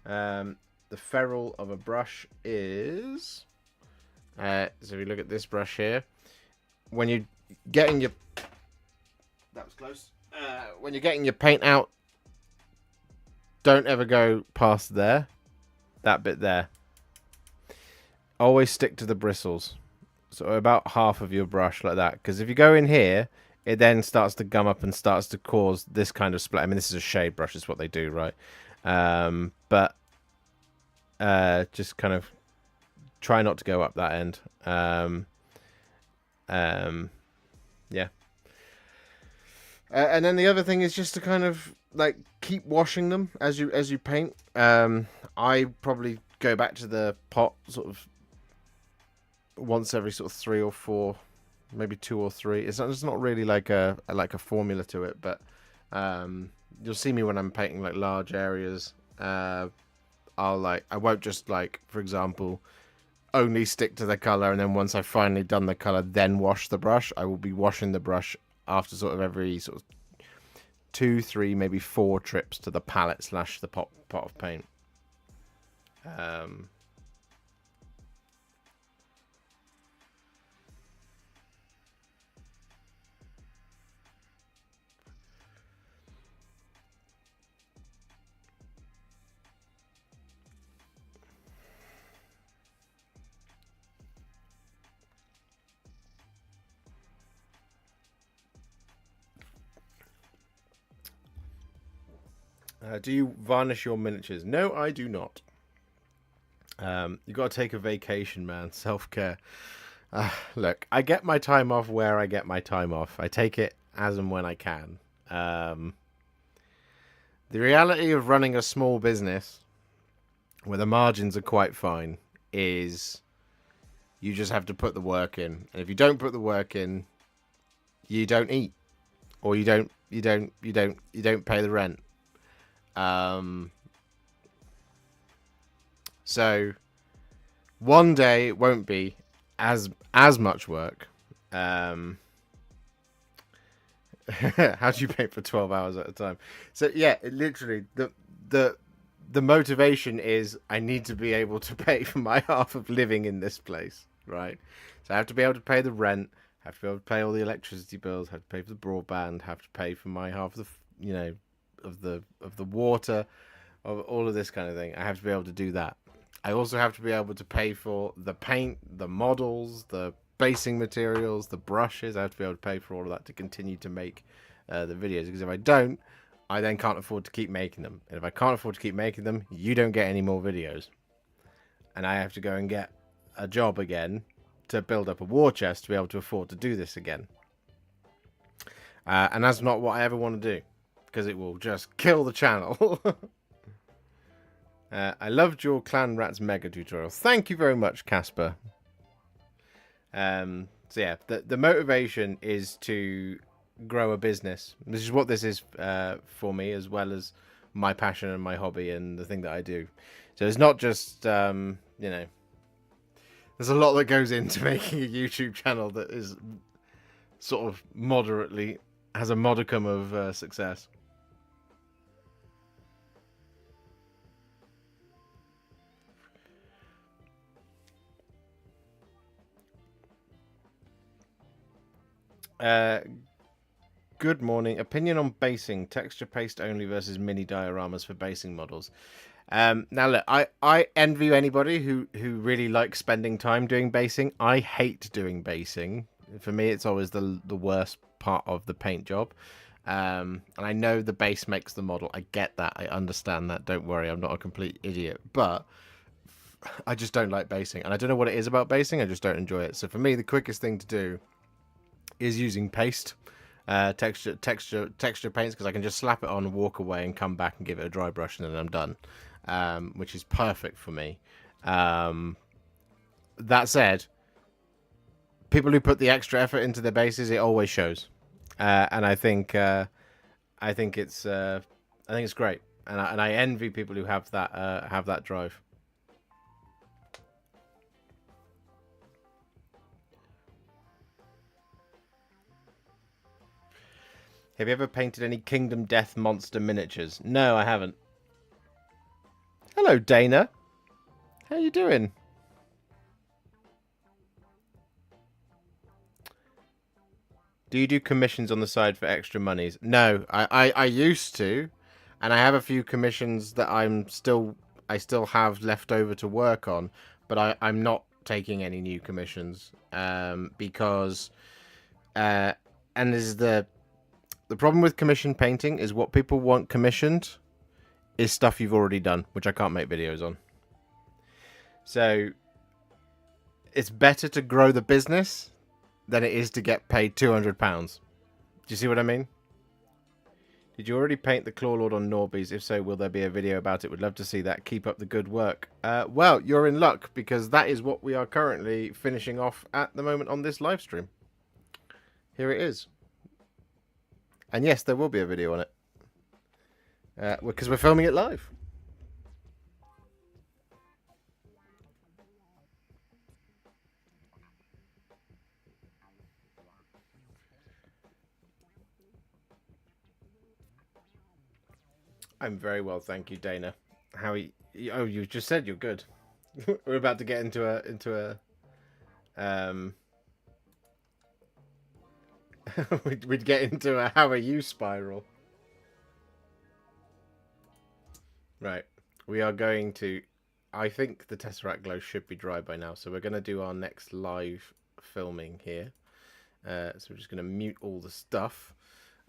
The ferrule of a brush is so if you look at this brush here, when you're getting your... that was close. When you're getting your paint out, don't ever go past there, that bit there. Always stick to the bristles, so about half of your brush like that, because if you go in here, it then starts to gum up and starts to cause this kind of split. I mean, this is a shade brush, is what they do, right? But just kind of try not to go up that end. Yeah. And then the other thing is just to kind of like keep washing them as you paint. I probably go back to the pot sort of once every sort of 3 or 4, maybe 2 or 3. It's not really like a formula to it, but you'll see me when I'm painting like large areas. I won't just like, for example, only stick to the color, and then once I've finally done the color, then wash the brush. I will be washing the brush after sort of every sort of 2, 3, maybe 4 trips to the palette / the pot of paint. Do you varnish your miniatures? No, I do not. You got to take a vacation, man. Self-care. Look, I get my time off where I get my time off. I take it as and when I can. The reality of running a small business where the margins are quite fine is you just have to put the work in. And if you don't put the work in, you don't eat, or you don't pay the rent. So One day it won't be as much work. How do you paint for 12 hours at a time? So yeah, literally the motivation is I need to be able to pay for my half of living in this place, right? So I have to be able to pay the rent, have to be able to pay all the electricity bills, have to pay for the broadband, have to pay for my half of the of the water, of all of this kind of thing. I have to be able to do that. I also have to be able to pay for the paint, the models, the basing materials, the brushes. I have to be able to pay for all of that to continue to make the videos, because if I don't, I then can't afford to keep making them. And if I can't afford to keep making them, you don't get any more videos. And I have to go and get a job again to build up a war chest to be able to afford to do this again. And that's not what I ever want to do, because it will just kill the channel. I loved your Clan Rats mega tutorial. Thank you very much, Casper. So yeah, the motivation is to grow a business. This is what this is for me, as well as my passion and my hobby and the thing that I do. So it's not just there's a lot that goes into making a YouTube channel that is sort of moderately has a modicum of success. Good morning. Opinion on basing, texture paste only versus mini dioramas for basing models. Now look, I envy anybody who really likes spending time doing basing. I hate doing basing. For me, it's always the worst part of the paint job. And I know the base makes the model. I get that. I understand that. Don't worry, I'm not a complete idiot. But I just don't like basing. And I don't know what it is about basing. I just don't enjoy it. So for me, the quickest thing to do is using paste. Texture paints, because I can just slap it on, walk away, and come back and give it a dry brush, and then I'm done, which is perfect for me. That said, people who put the extra effort into their bases, it always shows, and I think it's great, and I envy people who have that drive. Have you ever painted any Kingdom Death monster miniatures? No, I haven't. Hello, Dana. How you doing? Do you do commissions on the side for extra monies? No, I used to, and I have a few commissions that I still have left over to work on, but I'm not taking any new commissions because and this is the problem with commission painting is what people want commissioned is stuff you've already done, which I can't make videos on. So it's better to grow the business than it is to get paid £200. Do you see what I mean? Did you already paint the Claw Lord on Norbies? If so, will there be a video about it? Would love to see that. Keep up the good work. Well, you're in luck, because that is what we are currently finishing off at the moment on this live stream. Here it is. And yes, there will be a video on it. Because we're filming it live. I'm very well, thank you, Dana. How are you? Oh, you just said you're good. We're about to get into a we'd get into a how are you spiral. Right. We are going to... I think the Tesseract glow should be dry by now, so we're going to do our next live filming here. So we're just going to mute all the stuff.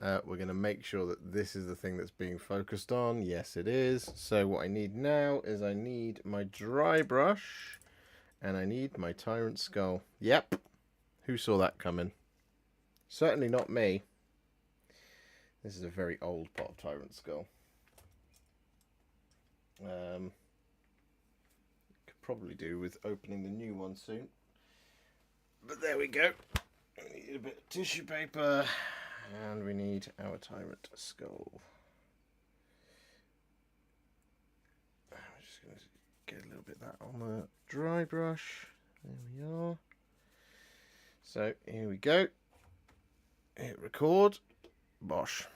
We're going to make sure that this is the thing that's being focused on. Yes, it is. So what I need now is I need my dry brush and I need my Tyrant Skull. Yep. Who saw that coming? Certainly not me. This is a very old pot of Tyrant Skull. Could probably do with opening the new one soon. But there we go. We need a bit of tissue paper. And we need our Tyrant Skull. I'm just going to get a little bit of that on the dry brush. There we are. So here we go. Hit record. Bosh.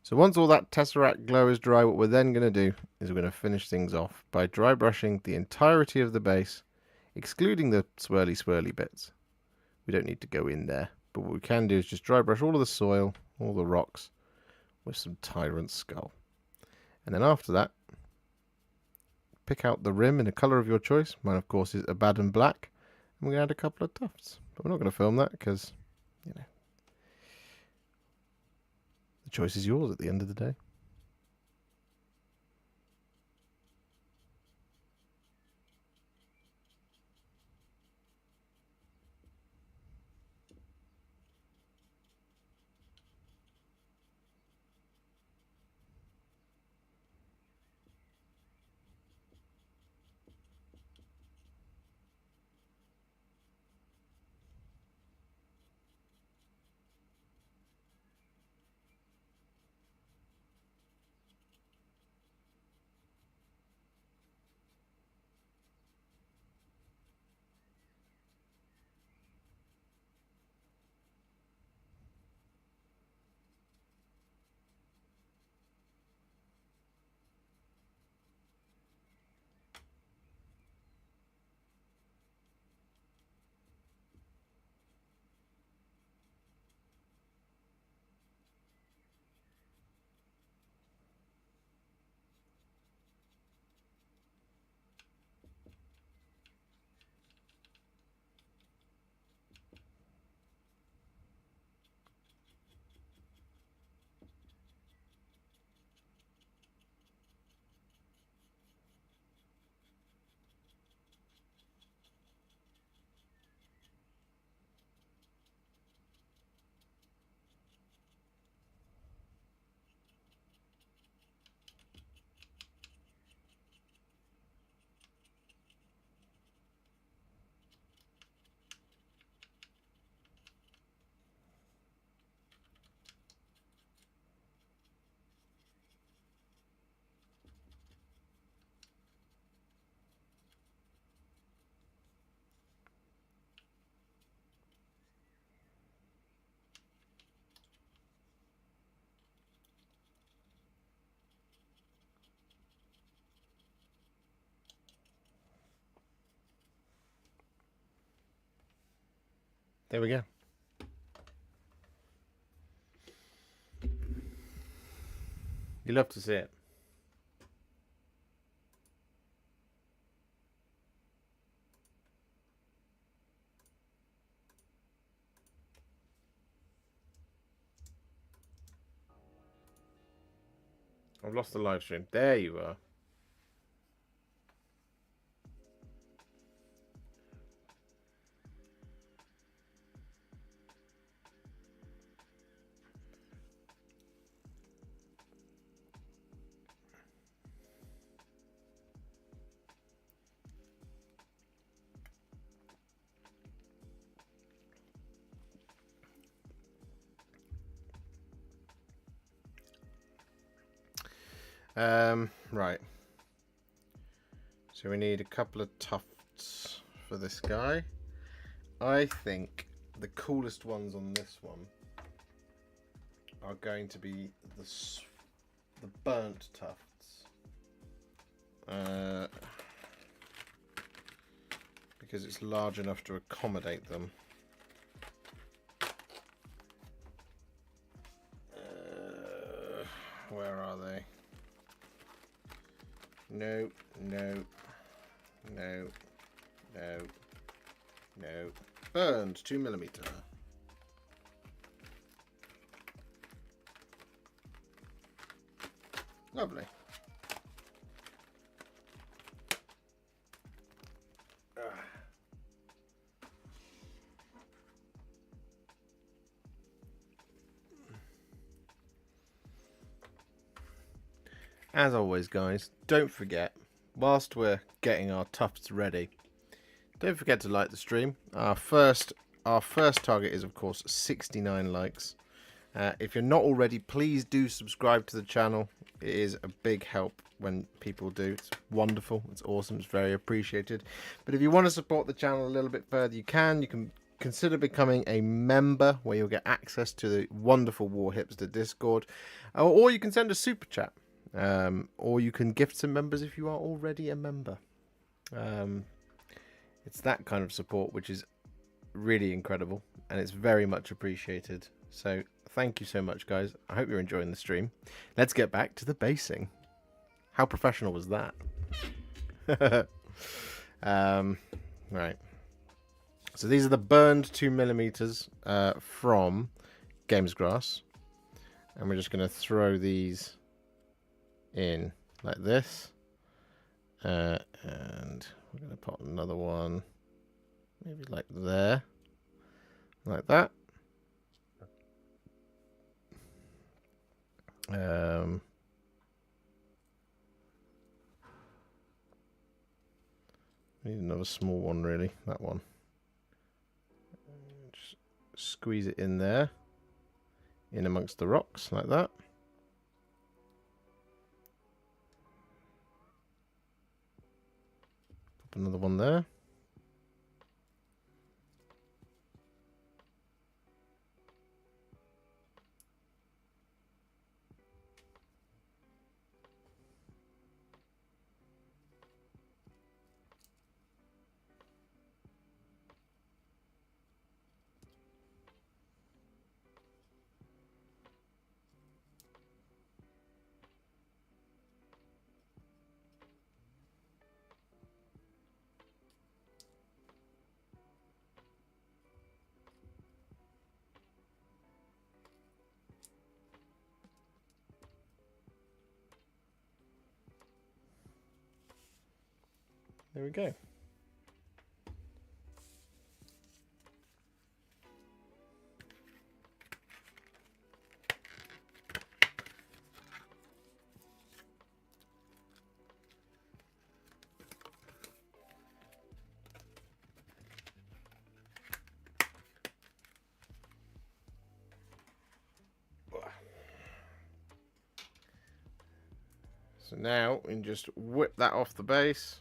So once all that Tesseract glow is dry, what we're then going to do is we're going to finish things off by dry brushing the entirety of the base, excluding the swirly bits. We don't need to go in there, but what we can do is just dry brush all of the soil, all the rocks, with some Tyrant Skull. And then after that, pick out the rim in a colour of your choice. Mine, of course, is Abaddon Black. And we're going to add a couple of tufts. But we're not going to film that because, you know, the choice is yours at the end of the day. There we go. You love to see it. I've lost the live stream. There you are. Right. So we need a couple of tufts for this guy. I think the coolest ones on this one are going to be the burnt tufts. Because it's large enough to accommodate them. Where are they? No, no, no, no, no. Burned 2mm. Lovely. As always, guys, don't forget, whilst we're getting our tufts ready, don't forget to like the stream. Our first target is, of course, 69 likes. If you're not already, please do subscribe to the channel. It is a big help when people do. It's wonderful. It's awesome. It's very appreciated. But if you want to support the channel a little bit further, you can. You can consider becoming a member, where you'll get access to the wonderful Warhipster Discord. Or you can send a super chat. Or you can gift some members if you are already a member. It's that kind of support which is really incredible, and it's very much appreciated. So thank you so much, guys. I hope you're enjoying the stream. Let's get back to the basing. How professional was that? Right. So these are the burned 2mm from Gamesgrass, and we're just going to throw these in like this, and we're going to put another one maybe like there, like that. Need another small one, really. That one. Just squeeze it in there, in amongst the rocks, like that. Pop another one there. There we go. So now we can just whip that off the base.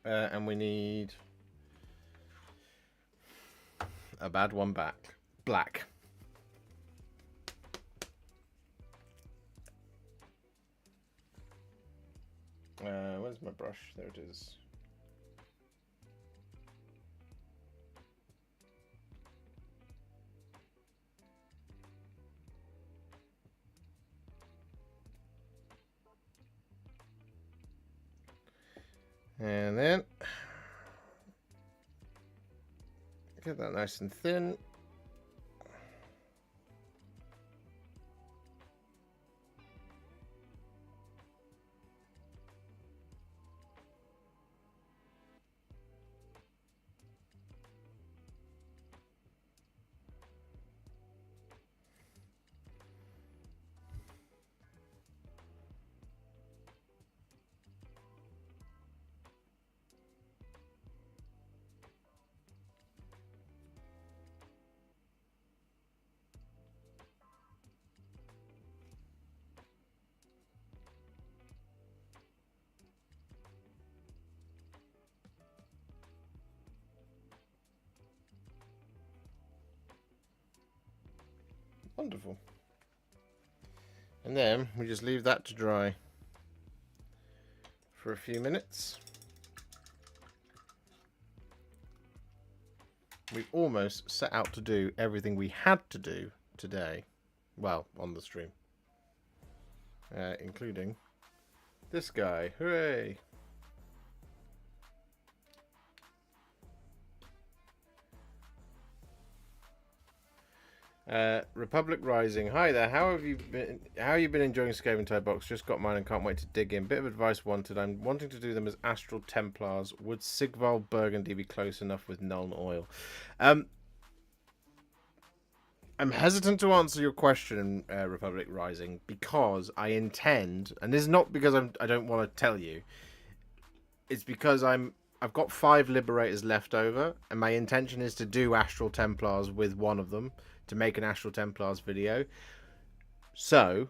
And we need a bad one back. Black. Where's my brush? There it is. And then get that nice and thin. Wonderful. And then we just leave that to dry for a few minutes. We've almost set out to do everything we had to do today. Well, on the stream. Including this guy. Hooray! Republic Rising. Hi there. How have you been? How have you been enjoying Skaventide box? Just got mine and can't wait to dig in. Bit of advice wanted. I'm wanting to do them as Astral Templars. Would Sigvald Burgundy be close enough with Nuln Oil? I'm hesitant to answer your question, Republic Rising, because I intend, and this is not because I don't want to tell you. It's because I'm I've got 5 Liberators left over, and my intention is to do Astral Templars with one of them to make an Astral Templars video. So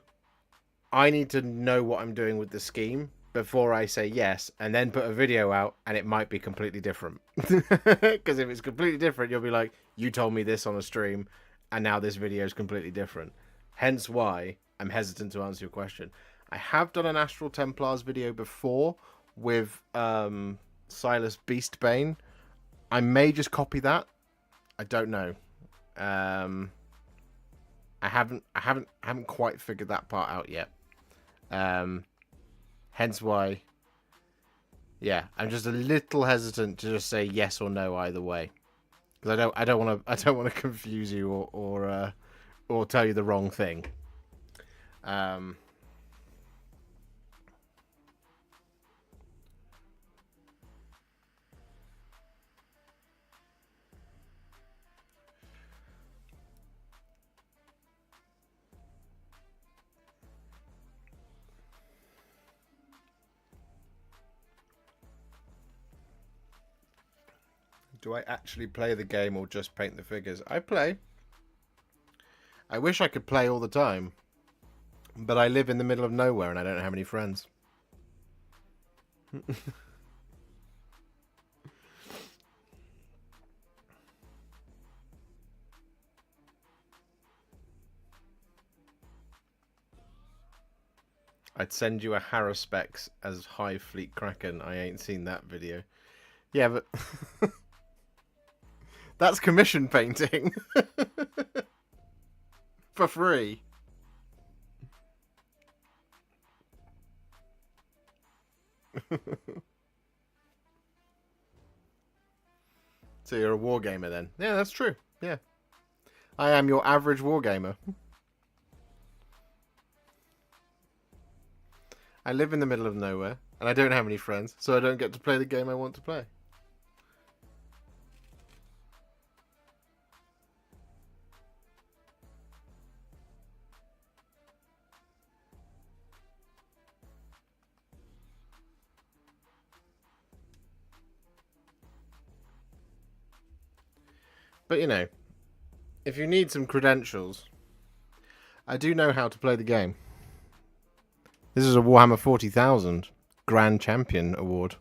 I need to know what I'm doing with the scheme before I say yes, and then put a video out, and it might be completely different. Because if it's completely different, you'll be like, you told me this on a stream, and now this video is completely different. Hence why I'm hesitant to answer your question. I have done an Astral Templars video before with Silas Beastbane. I may just copy that. I don't know. I haven't quite figured that part out yet. Hence why, yeah, I'm just a little hesitant to just say yes or no either way, because I don't want to confuse you or tell you the wrong thing. Do I actually play the game or just paint the figures? I play. I wish I could play all the time, but I live in the middle of nowhere and I don't have any friends. I'd send you a Haruspex as High Fleet Kraken. I ain't seen that video. Yeah, but that's commission painting. For free. So you're a wargamer then? Yeah, that's true. Yeah. I am your average wargamer. I live in the middle of nowhere, and I don't have any friends, so I don't get to play the game I want to play. But, you know, if you need some credentials, I do know how to play the game. This is a Warhammer 40,000 Grand Champion Award.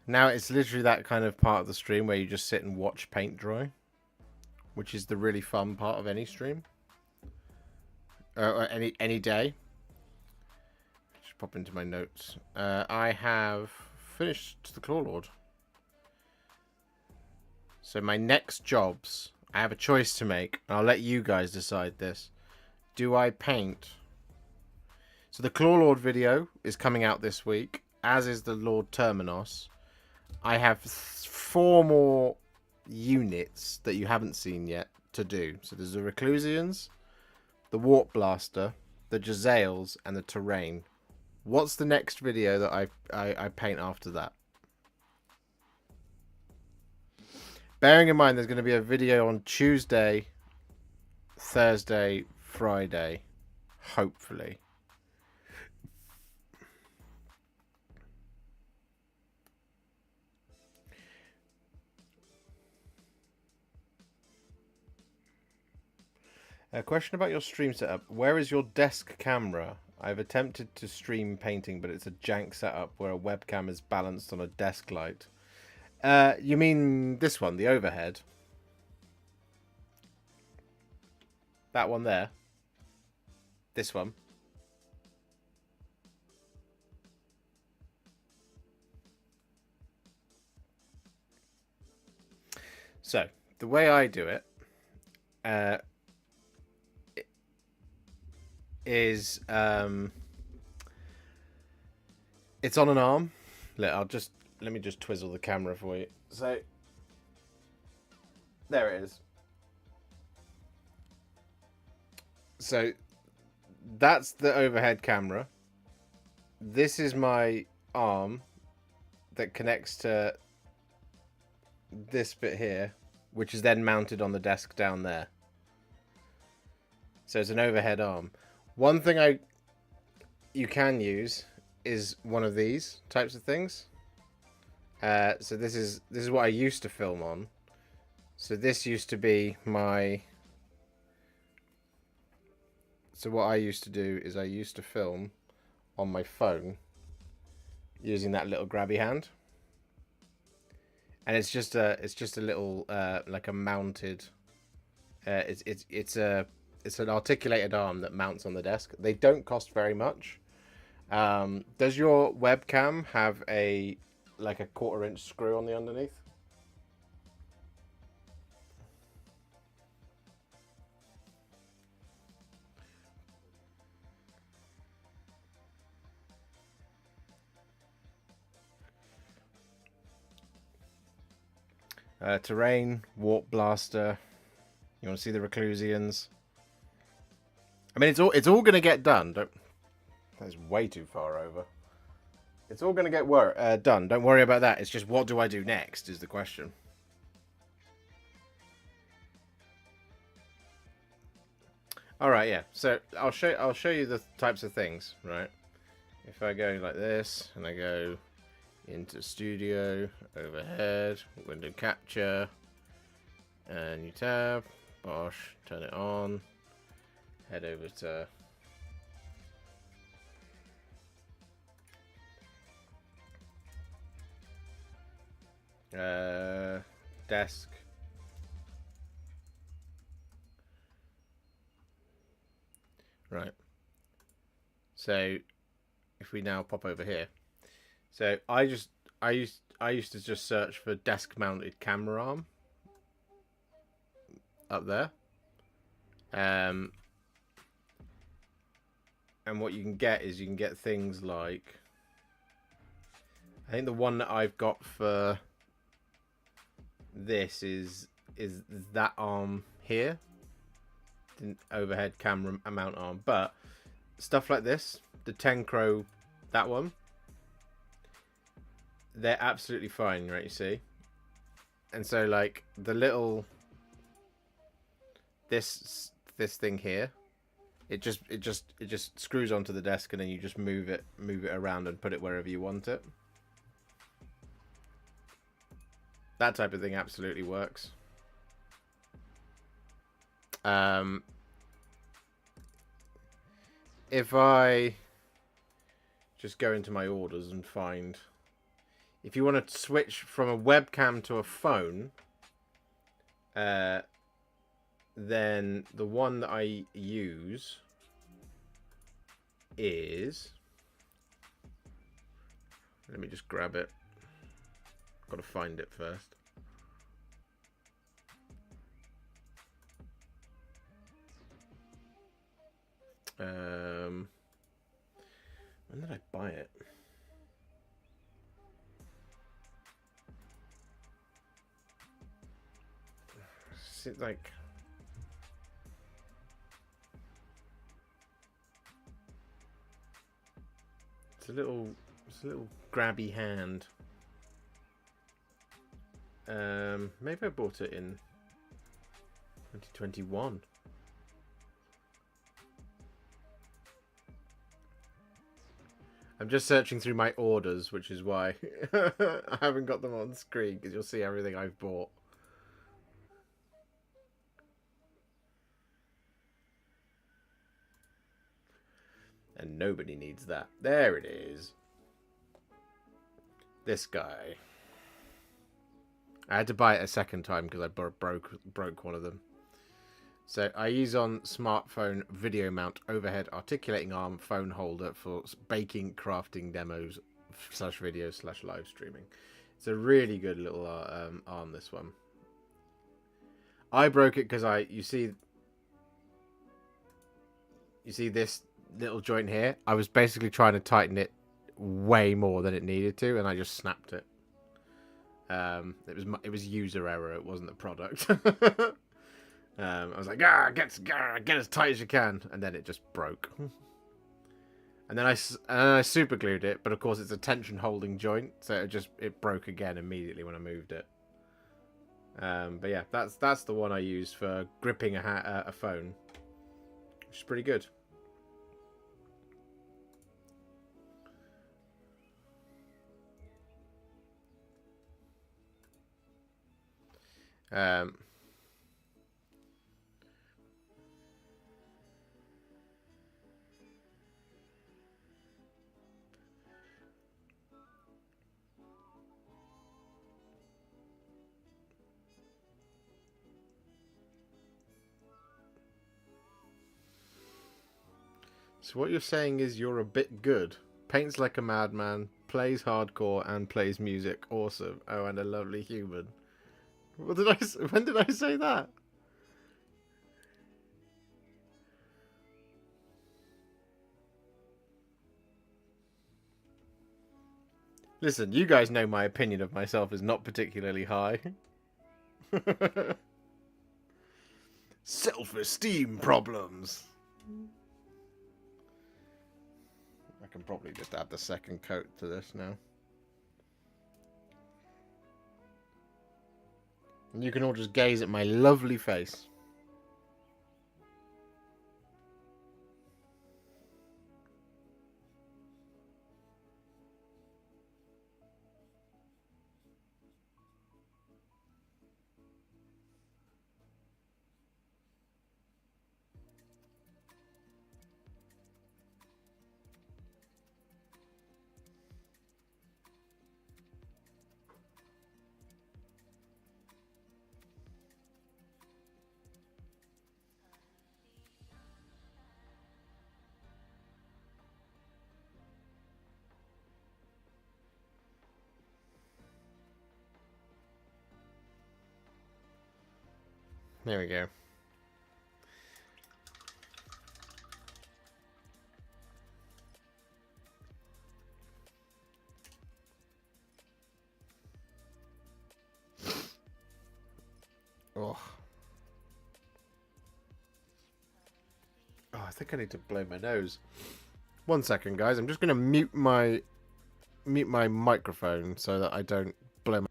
Now it's literally that kind of part of the stream where you just sit and watch paint dry, which is the really fun part of any stream, or any day. Just pop into my notes. I have finished the Claw Lord. So my next jobs, I have a choice to make, and I'll let you guys decide this. Do I paint? So the Claw Lord video is coming out this week, as is the Lord Terminos. I have 4 more units that you haven't seen yet to do. So there's the Reclusians, the Warp Blaster, the Jezzails, and the Terrain. What's the next video that I paint after that? Bearing in mind there's going to be a video on Tuesday, Thursday, Friday, hopefully. A question about your stream setup. Where is your desk camera? I've attempted to stream painting, but it's a jank setup where a webcam is balanced on a desk light. You mean this one, the overhead? That one there? This one? So, the way I do it, is it's on an arm. Let me just twizzle the camera for you. So there it is. So that's the overhead camera. This is my arm that connects to this bit here, which is then mounted on the desk down there. So it's an overhead arm. One thing you can use is one of these types of things. So this is what I used to film on. So this used to be my. So what I used to do is I used to film on my phone using that little grabby hand, and it's just a little like a mounted. It's an articulated arm that mounts on the desk. They don't cost very much. Does your webcam have a 1/4 inch screw on the underneath? Terrain, warp blaster. You want to see the Reclusians? I mean, it's all gonna get done. That's way too far over. It's all gonna get done. Don't worry about that. It's just what do I do next is the question. All right, yeah. So I'll show you the types of things, right? If I go like this and I go into Studio, overhead, window capture, and new tab, bosh, turn it on, head over to desk. Right. So if we now pop over here. So I used to just search for desk mounted camera arm up there. And what you can get is things like, I think the one that I've got for this is that arm here, the overhead camera mount arm. But stuff like this, the Tencro, that one, they're absolutely fine, right? You see, and so like the little this thing here, it just screws onto the desk, and then you just move it around and put it wherever you want it. That type of thing absolutely works. If I just go into my orders and find, if you want to switch from a webcam to a phone, then the one that I use is, let me just grab it. Got to find it first. When did I buy it? Is it like, it's a little grabby hand. Maybe I bought it in 2021. I'm just searching through my orders, which is why I haven't got them on screen, because you'll see everything I've bought. And nobody needs that. There it is. This guy. I had to buy it a second time because I broke one of them. So I use on smartphone video mount overhead articulating arm phone holder for baking, crafting demos / videos / live streaming. It's a really good little arm, this one. I broke it because you see this little joint here, I was basically trying to tighten it way more than it needed to, and I just snapped it. It was user error. It wasn't the product. I was like, get as tight as you can, and then it just broke. And then I super glued it, but of course it's a tension holding joint, so it broke again immediately when I moved it. But yeah, that's the one I use for gripping a phone, which is pretty good. So what you're saying is you're a bit good. Paints like a madman, plays hardcore, and plays music. Awesome. Oh, and a lovely human. When did I say that? Listen, you guys know my opinion of myself is not particularly high. Self-esteem problems. I can probably just add the second coat to this now. And you can all just gaze at my lovely face. There we go. Oh. Oh, I think I need to blow my nose. 1 second, guys. I'm just going to mute my microphone so that I don't blow my...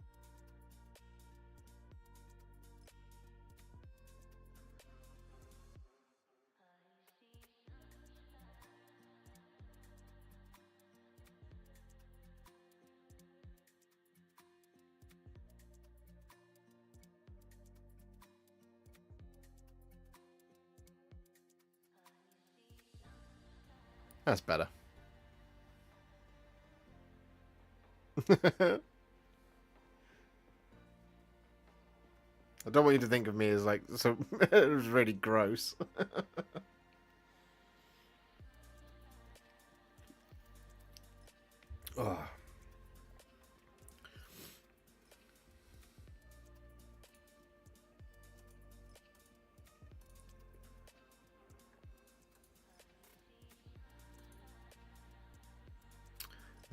That's better. I don't want you to think of me as like so. It was really gross. Oh.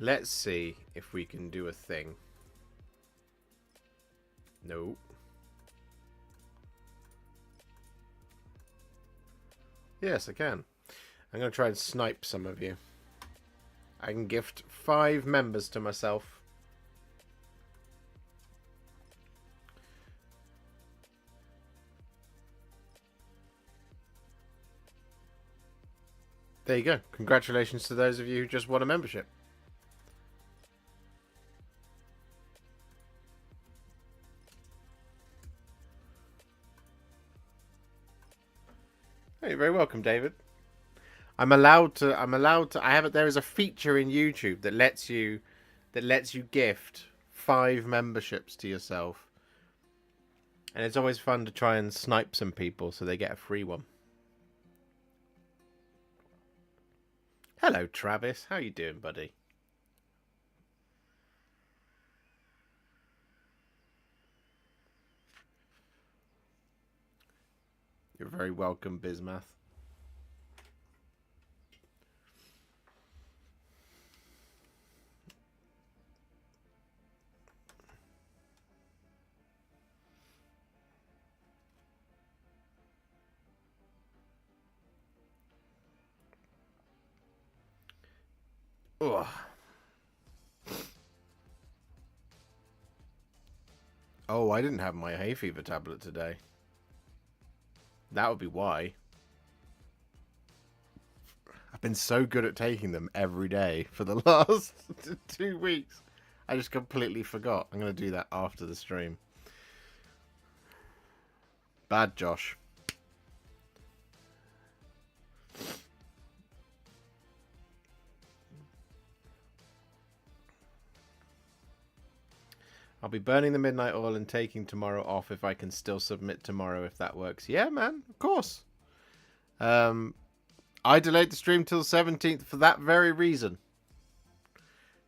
Let's see if we can do a thing. Nope. Yes, I can. I'm going to try and snipe some of you. I can gift 5 members to myself. There you go. Congratulations to those of you who just won a membership. Oh, you're very welcome, David. I'm allowed to. There is a feature in YouTube that lets you gift 5 memberships to yourself, and it's always fun to try and snipe some people so they get a free one. Hello, Travis. How you doing, buddy? You're very welcome, Bismath. Ugh. Oh, I didn't have my hay fever tablet today. That would be why. I've been so good at taking them every day for the last 2 weeks. I just completely forgot. I'm going to do that after the stream. Bad Josh. I'll be burning the midnight oil and taking tomorrow off if I can still submit tomorrow, if that works. Yeah, man, of course. I delayed the stream till 17th for that very reason.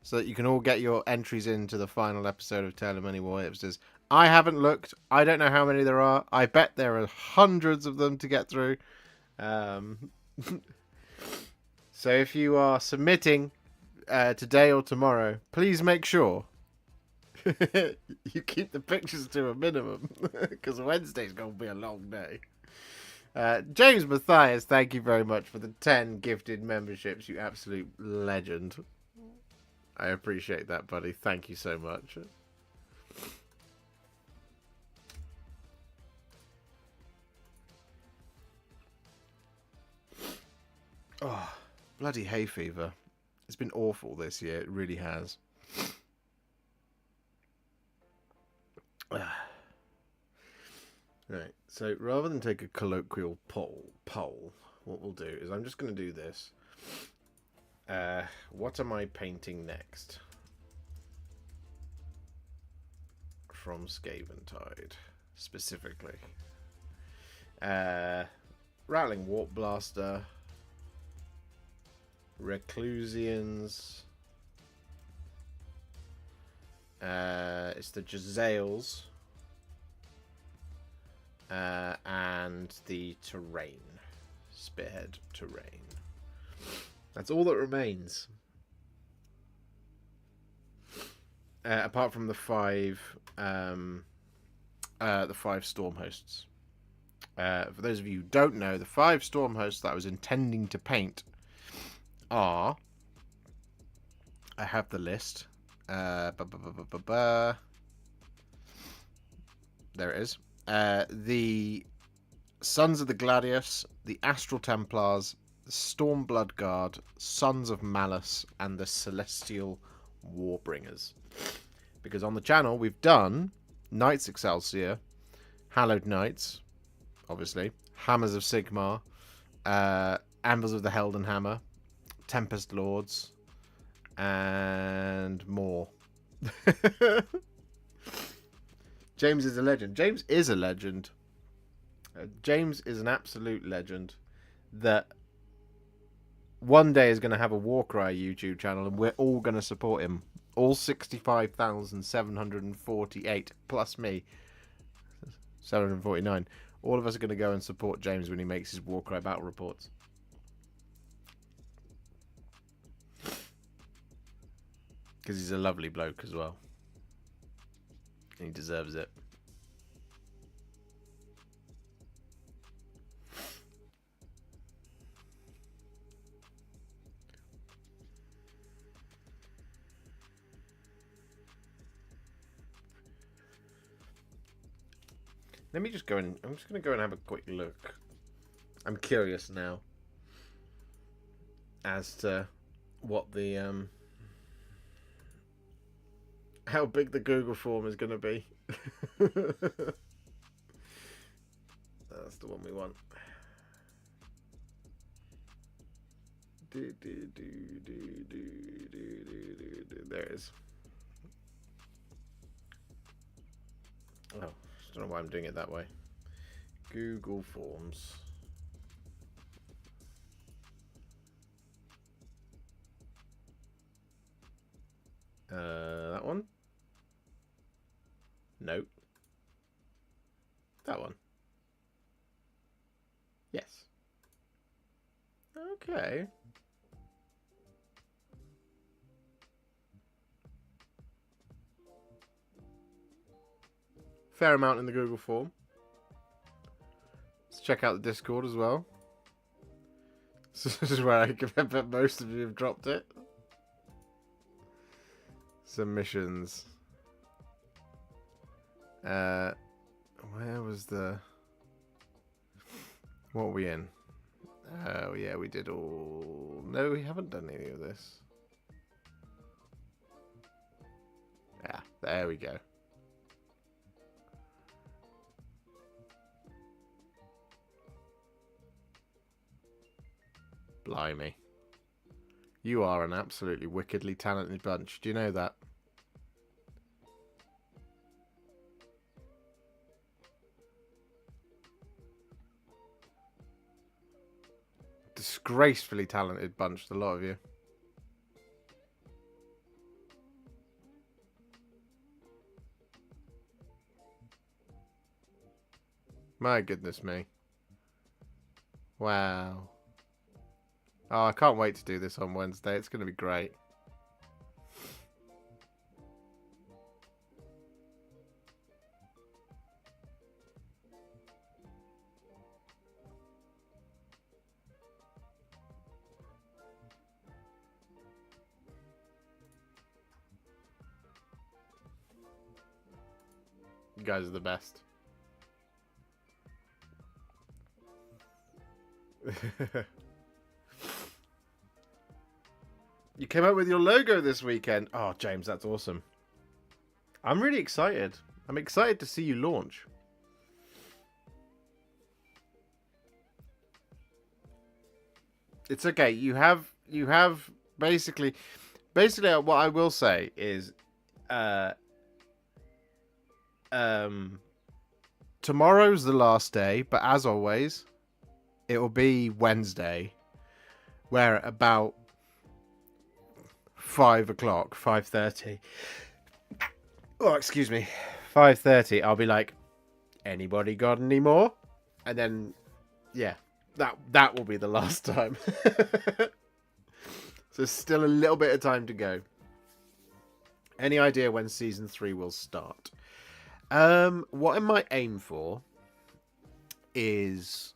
So that you can all get your entries into the final episode of Tale of Many Warhipsters. I haven't looked. I don't know how many there are. I bet there are hundreds of them to get through. So if you are submitting today or tomorrow, please make sure you keep the pictures to a minimum, because Wednesday's going to be a long day. James Matthias, thank you very much for the 10 gifted memberships, you absolute legend. I appreciate that, buddy. Thank you so much. Oh, bloody hay fever. It's been awful this year. It really has. Right, so rather than take a colloquial poll, what we'll do is I'm just going to do this. What am I painting next? From Skaventide, specifically. Rattling Warp Blaster. Reclusians. It's the Jezzails. And the terrain. Spearhead terrain. That's all that remains. Apart from the five storm hosts. For those of you who don't know, the 5 storm hosts that I was intending to paint are... I have the list. There it is. The Sons of the Gladius, the Astral Templars, the Stormblood Guard, Sons of Malice, and the Celestial Warbringers. Because on the channel we've done Knights Excelsior, Hallowed Knights, obviously, Hammers of Sigmar, Anvils of the Helden Hammer, Tempest Lords, and more. James is a legend. James is a legend. James is an absolute legend that one day is going to have a Warcry YouTube channel, and we're all going to support him. All 65,748 plus me, 749. All of us are going to go and support James when he makes his Warcry battle reports. Because he's a lovely bloke as well. And he deserves it. Let me just go and... I'm just going to go and have a quick look. I'm curious now as to what the... how big the Google form is going to be. That's the one we want. There it is. Oh, I don't know why I'm doing it that way. Google Forms. That one? Nope. That one? Yes. Okay. Fair amount in the Google form. Let's check out the Discord as well. So this is where I bet most of you have dropped it. Submissions. Where was the... What are we in? Oh, yeah, we did all... No, we haven't done any of this. Yeah, there we go. Blimey. You are an absolutely wickedly talented bunch. Do you know that? Disgracefully talented bunch, the lot of you. My goodness me. Wow. Oh, I can't wait to do this on Wednesday. It's going to be great. You guys are the best. You came out with your logo this weekend. Oh, James, that's awesome. I'm really excited. I'm excited to see you launch. It's okay. You have basically what I will say is tomorrow's the last day, but as always, it will be Wednesday, where at about 5 o'clock, 5:30. Oh, excuse me, 5:30. I'll be like, anybody got any more? And then, yeah, that will be the last time. So still a little bit of time to go. Any idea when season 3 will start? What I might aim for is...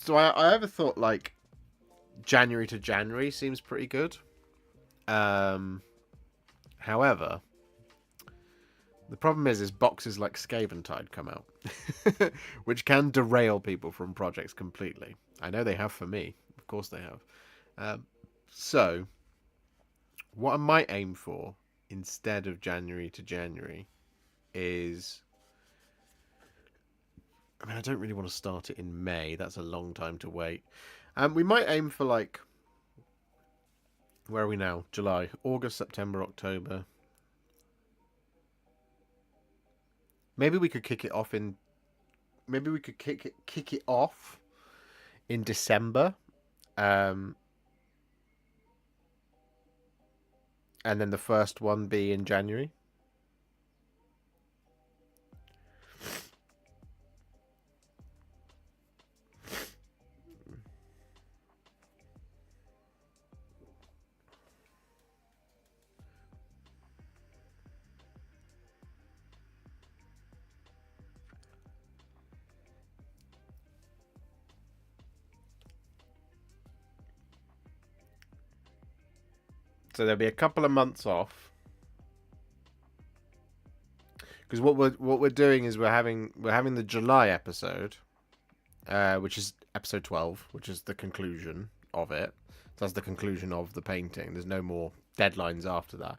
So I ever thought, like, January to January seems pretty good. However, the problem is boxes like Skaventide come out, which can derail people from projects completely. I know they have for me. Of course they have. So, what I might aim for instead of January to January is... I mean, I don't really want to start it in May. That's a long time to wait. We might aim for, like... Where are we now? July. August, September, October. Maybe we could kick it off in... Maybe we could kick it off in December. And then the first one be in January. So there'll be a couple of months off, because what we're doing is we're having the July episode, which is episode 12, which is the conclusion of it. So that's the conclusion of the painting. There's no more deadlines after that.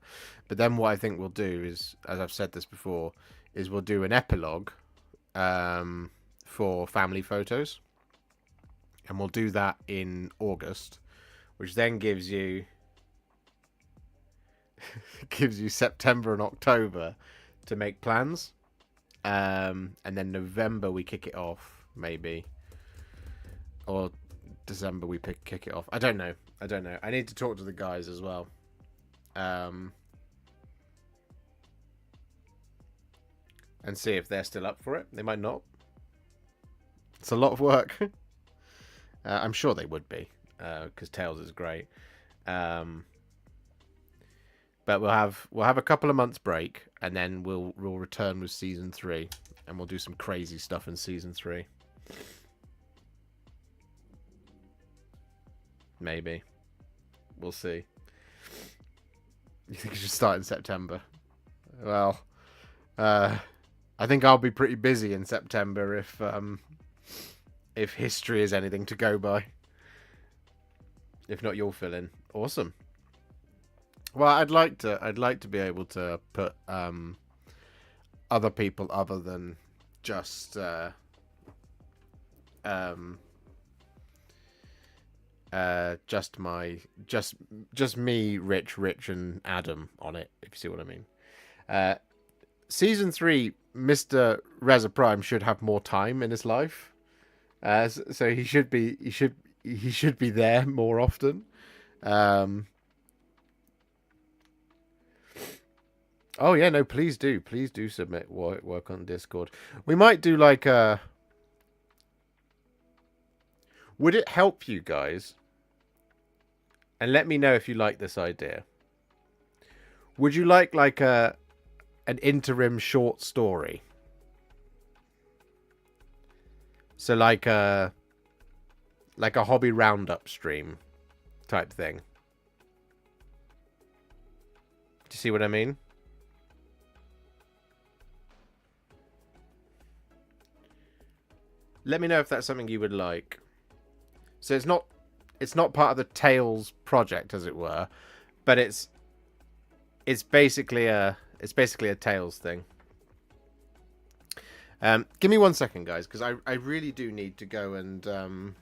But then what I think we'll do is, as I've said this before, is we'll do an epilogue for family photos, and we'll do that in August, which then gives you September and October to make plans, and then November we kick it off, maybe, or December we kick it off. I don't know. I need to talk to the guys as well, and see if they're still up for it. They might not. It's a lot of work. I'm sure they would be, because Tales is great. But we'll have a couple of months break, and then we'll return with season 3, and we'll do some crazy stuff in season 3. Maybe. We'll see. You think it should start in September? Well, I think I'll be pretty busy in September if history is anything to go by. If not, you'll fill in. Awesome. Well, I'd like to be able to put other people other than just me, Rich, and Adam on it. If you see what I mean. Season 3, Mr. Reza Prime should have more time in his life, so he should be there more often. Oh yeah, no, please do submit work on Discord. We might do like a. Would it help you guys? And let me know if you like this idea. Would you like an interim short story? So like a hobby roundup stream type thing. Do you see what I mean? Let me know if that's something you would like. So it's not part of the Tales project, as it were, but it's basically a Tales thing. Give me 1 second, guys, because I really do need to go and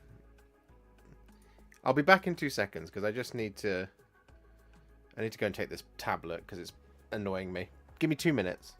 I'll be back in 2 seconds because I need to go and take this tablet because it's annoying me. Give me 2 minutes.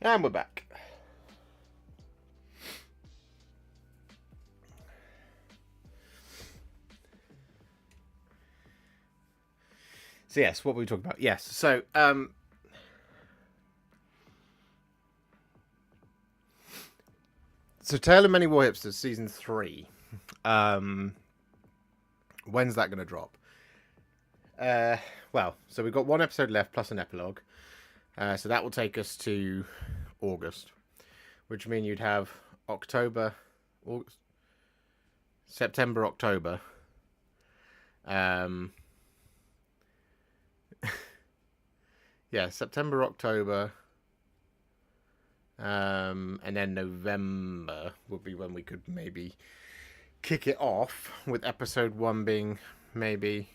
And we're back. So yes, what were we talking about? Yes, so Tale of Many Warhipsters season 3. When's that going to drop? Well, so we've got one episode left plus an epilogue. So that will take us to August, which means you'd have October, August, September, October. Yeah, September, October, and then November would be when we could maybe kick it off, with episode 1 being maybe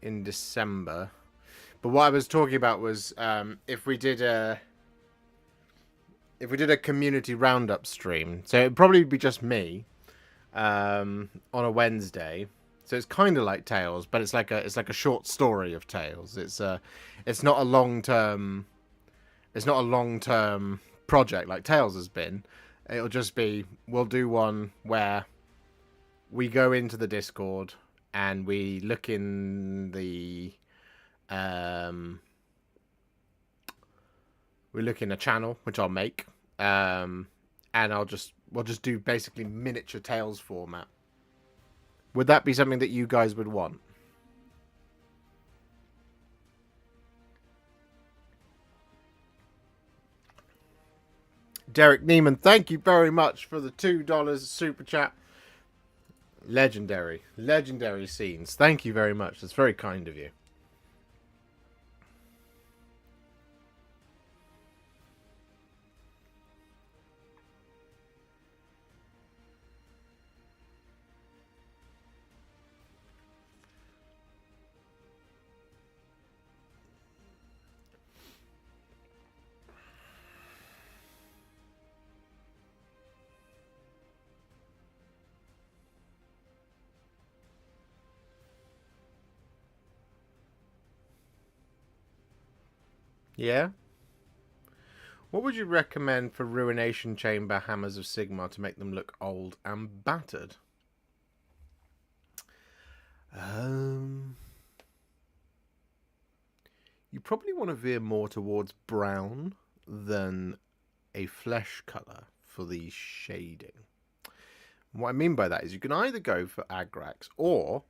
in December. But what I was talking about was if we did a community roundup stream, so it'd probably be just me on a Wednesday. So it's kind of like Tales, but it's like a short story of Tales. It's not a long term project like Tales has been. It'll just be, we'll do one where we go into the Discord and we look in the we look in a channel which I'll make, and we'll just do basically miniature Tales format. Would that be something that you guys would want? Derek Neiman, thank you very much for the $2 super chat. Legendary scenes. Thank you very much. That's very kind of you. Yeah? What would you recommend for Ruination Chamber Hammers of Sigmar to make them look old and battered? You probably want to veer more towards brown than a flesh colour for the shading. And what I mean by that is you can either go for Agrax, or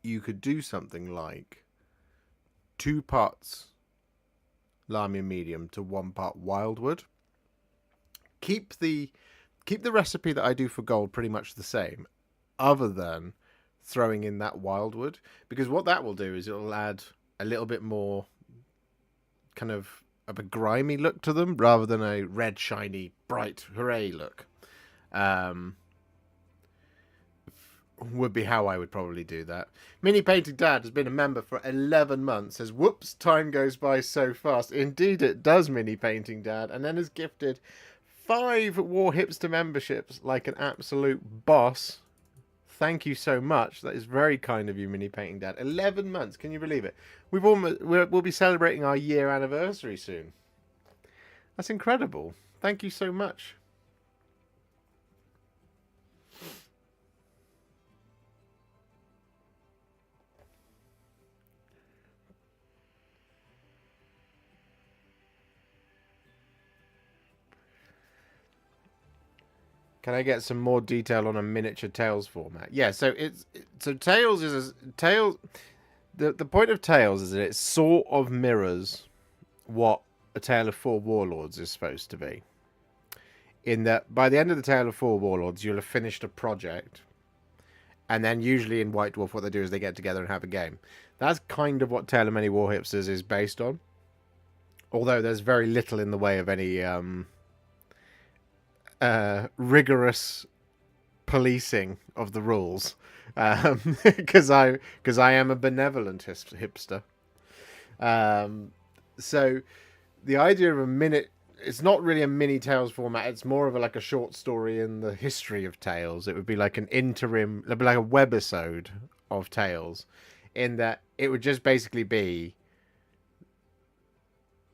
you could do something like 2 parts Lamia medium to 1 part wildwood. Keep the recipe that I do for gold pretty much the same, other than throwing in that wildwood, because what that will do is it'll add a little bit more kind of a grimy look to them rather than a red shiny bright hooray look. Would be how I would probably do that. Mini Painting Dad has been a member for 11 months. Says, whoops, time goes by so fast. Indeed it does, Mini Painting Dad. And then has gifted 5 Warhipster memberships like an absolute boss. Thank you so much. That is very kind of you, Mini Painting Dad. 11 months, can you believe it? We'll be celebrating our year anniversary soon. That's incredible. Thank you so much. Can I get some more detail on a miniature Tales format? Yeah, so Tales is Tales. The point of Tales is that it sort of mirrors what a Tale of 4 Warlords is supposed to be. In that, by the end of the Tale of 4 Warlords, you'll have finished a project, and then usually in White Dwarf, what they do is they get together and have a game. That's kind of what Tale of Many Warhipsters is based on. Although there's very little in the way of any rigorous policing of the rules, because I am a benevolent hipster. So the idea of a minute, it's not really a mini Tales format. It's more of like a short story in the history of Tales. It would be like an interim, it'd be like a webisode of Tales, in that it would just basically be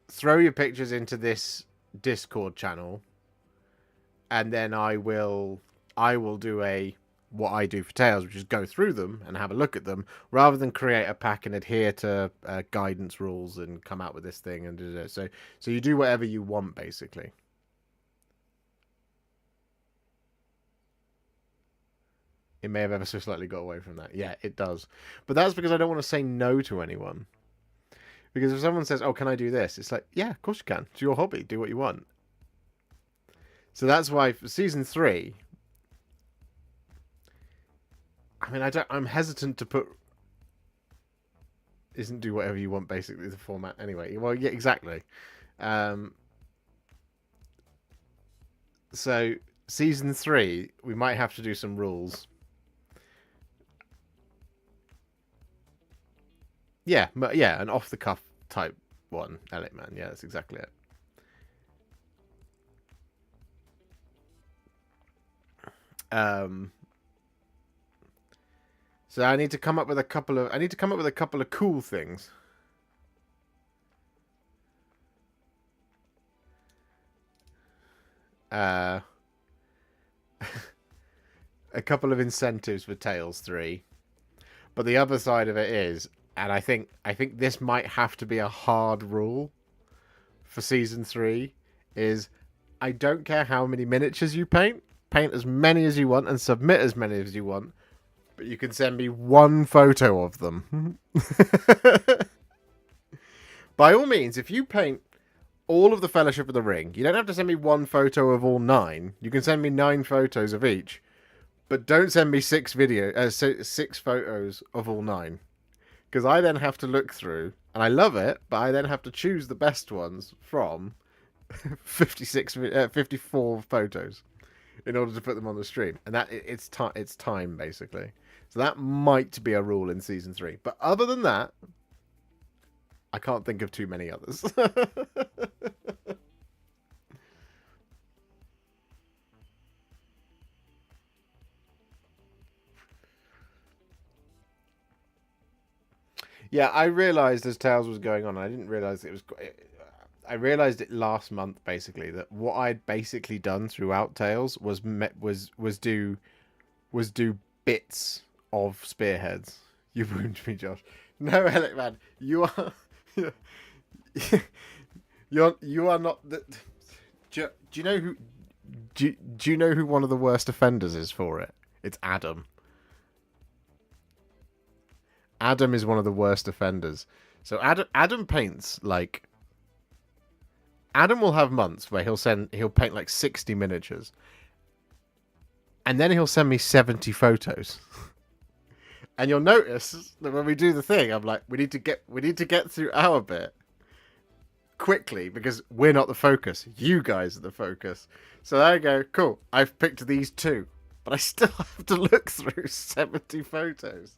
throw your pictures into this Discord channel, and then I will do what I do for Tales, which is go through them and have a look at them, rather than create a pack and adhere to guidance rules and come out with this thing and do this. So you do whatever you want, basically. It may have ever so slightly got away from that. Yeah, it does. But that's because I don't want to say no to anyone. Because if someone says, oh, can I do this? It's like, yeah, of course you can. It's your hobby. Do what you want. So that's why for Season 3... I mean, I'm hesitant to put... Isn't do whatever you want, basically, the format. Anyway, well, yeah, exactly. So, Season 3, we might have to do some rules. Yeah, an off-the-cuff type one. Elec Man, yeah, that's exactly it. So I need to come up with a couple of cool things. A couple of incentives for Tales 3. But the other side of it is, and I think this might have to be a hard rule for Season 3, is I don't care how many miniatures you paint as many as you want and submit as many as you want, but you can send me one photo of them. By all means, if you paint all of the Fellowship of the Ring, you don't have to send me one photo of all 9. You can send me 9 photos of each. But don't send me 6 photos of all 9. Because I then have to look through, and I love it, but I then have to choose the best ones from 54 photos in order to put them on the stream. And that it's time, basically. So that might be a rule in Season 3. But other than that, I can't think of too many others. Yeah, I realised as Tales was going on, I didn't realise it was... I realised it last month, basically, that what I'd basically done throughout Tales was do bits of spearheads. You ruined me, Josh. No, Elec Man, you are... you are not... Do you know who... Do you know who one of the worst offenders is for it? It's Adam. Adam is one of the worst offenders. So Adam paints like... Adam will have months where he'll paint like 60 miniatures. And then he'll send me 70 photos. And you'll notice that when we do the thing, I'm like, we need to get through our bit quickly because we're not the focus. You guys are the focus. So there you go. Cool. I've picked these 2. But I still have to look through 70 photos.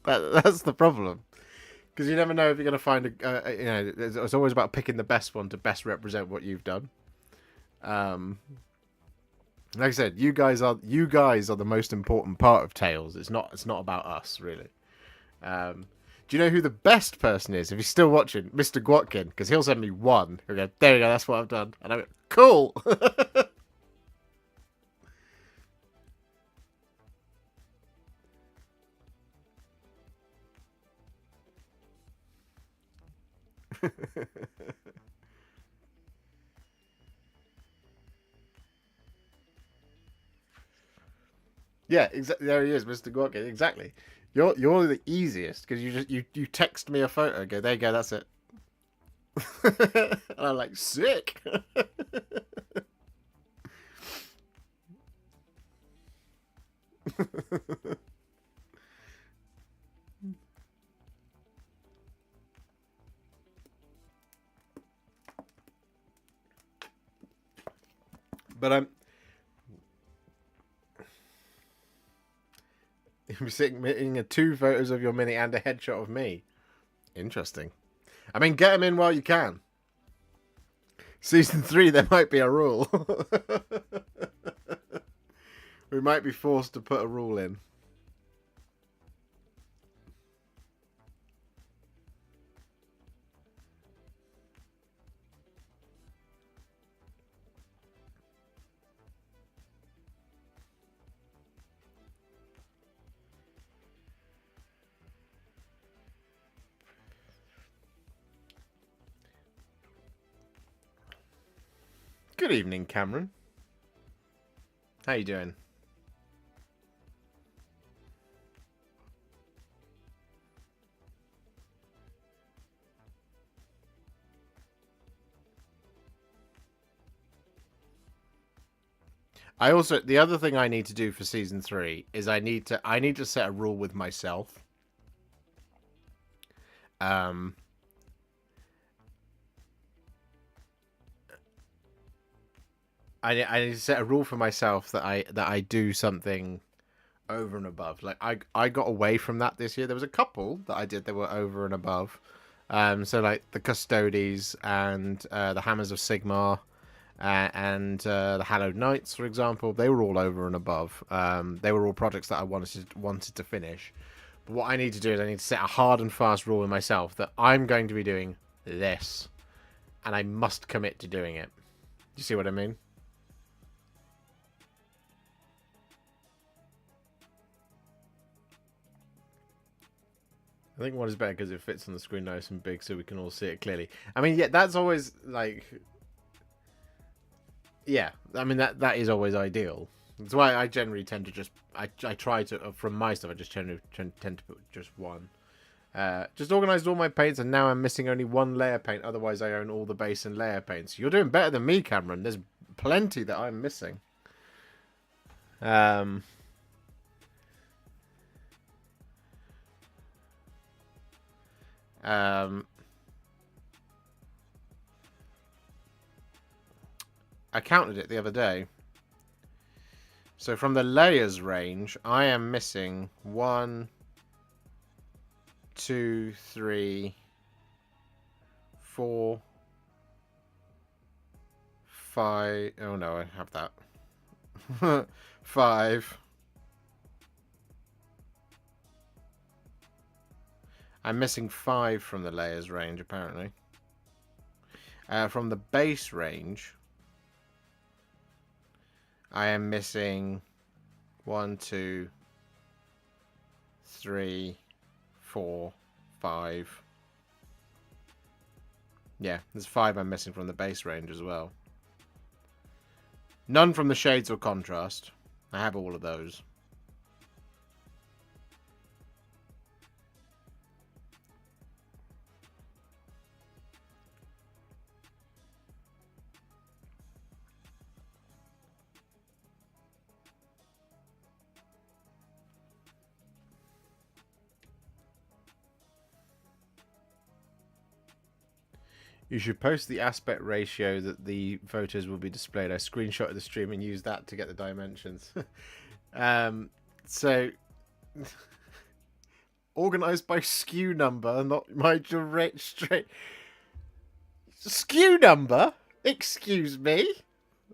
That's the problem, because you never know if you're going to find it's always about picking the best one to best represent what you've done. Like I said, you guys are the most important part of Tales. It's not about us, really. Do you know who the best person is? If you're still watching, Mr. Gwatkin, because he'll send me 1. He'll go, there you go, that's what I've done, and I go, cool. Yeah, exactly. There he is, Mr. Gorkin. Exactly. You're the easiest because you text me a photo. Go, there you go. That's it. And I'm like, sick. But you're submitting 2 photos of your mini and a headshot of me. Interesting. I mean, get them in while you can. Season 3, there might be a rule. We might be forced to put a rule in. Good evening, Cameron. How you doing? I also, the other thing I need to do for season 3 is I need to set a rule with myself. I need to set a rule for myself that I do something over and above. Like I got away from that this year. There was a couple that I did that were over and above. So like the Custodes and the Hammers of Sigmar. And the Hallowed Knights, for example, they were all over and above. They were all projects that I wanted to finish. But what I need to do is I need to set a hard and fast rule in myself that I'm going to be doing this, and I must commit to doing it. Do you see what I mean? I think one is better because it fits on the screen nice and big, so we can all see it clearly. I mean, yeah, that's always like. Yeah, I mean that is always ideal. That's why I generally tend to just I try to from my stuff I just tend to put just one. Just organised all my paints and now I'm missing only one layer paint. Otherwise I own all the base and layer paints. You're doing better than me, Cameron. There's plenty that I'm missing. I counted it the other day. So from the layers range, I am missing 1, 2, 3, 4, 5. Oh no, I have that. 5. I'm missing 5 from the layers range, apparently. From the base range, I am missing 1, 2, 3, 4, 5. Yeah, there's 5 I'm missing from the base range as well. None from the shades or contrast. I have all of those. You should post the aspect ratio that the photos will be displayed. I screenshotted the stream and used that to get the dimensions. So, organized by skew number, not my direct straight. Skew number? Excuse me?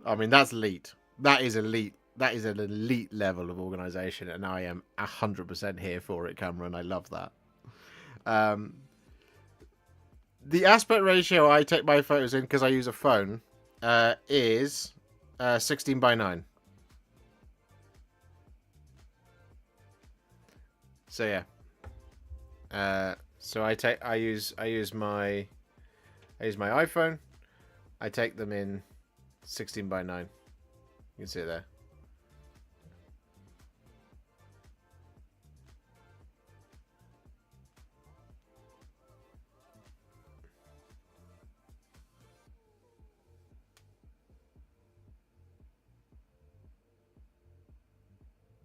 I mean, that's elite. That is elite. That is an elite level of organization, and I am 100% here for it, Cameron. I love that. The aspect ratio I take my photos in because I use a phone is 16 by 9. So yeah. So I use my iPhone. I take them in 16 by 9. You can see it there.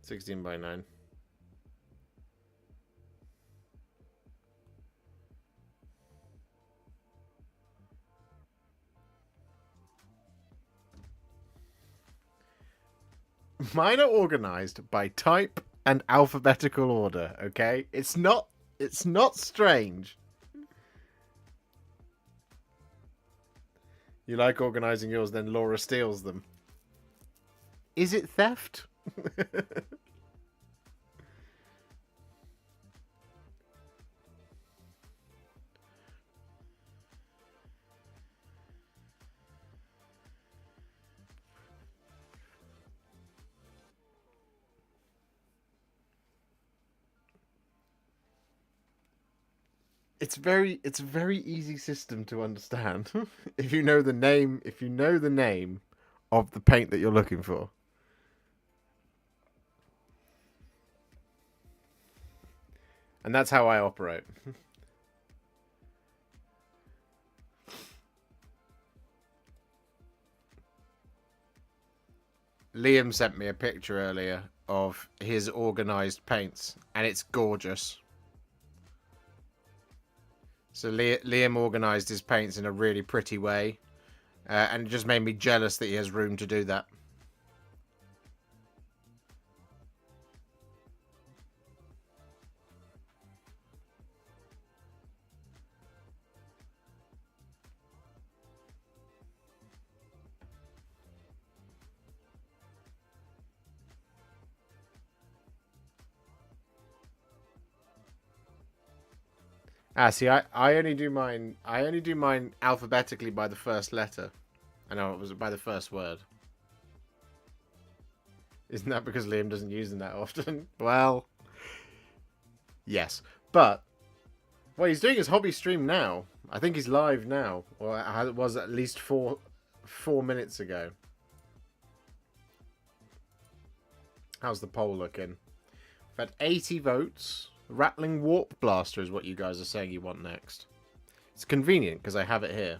$16 by 9. Mine are organized by type and alphabetical order, okay? It's not strange. You like organizing yours, then Laura steals them. Is it theft? It's a very easy system to understand. If you know the name, of the paint that you're looking for. And that's how I operate. Liam sent me a picture earlier of his organised paints, and it's gorgeous. So Liam organised his paints in a really pretty way, and it just made me jealous that he has room to do that. See, I only do mine. I only do mine alphabetically by the first letter. I know it was by the first word. Isn't that because Liam doesn't use them that often? Well, yes, but well, he's doing his hobby stream now. I think he's live now, or it was at least four minutes ago. How's the poll looking? We've had 80 votes. Rattling Warp Blaster is what you guys are saying you want next. It's convenient because I have it here.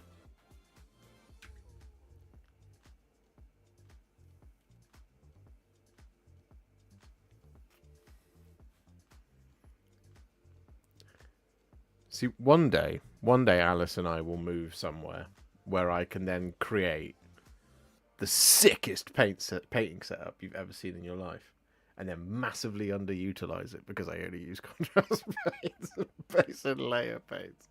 See, one day Alice and I will move somewhere where I can then create the sickest painting setup you've ever seen in your life. And then massively underutilize it because I only use contrast paints and base and layer paints.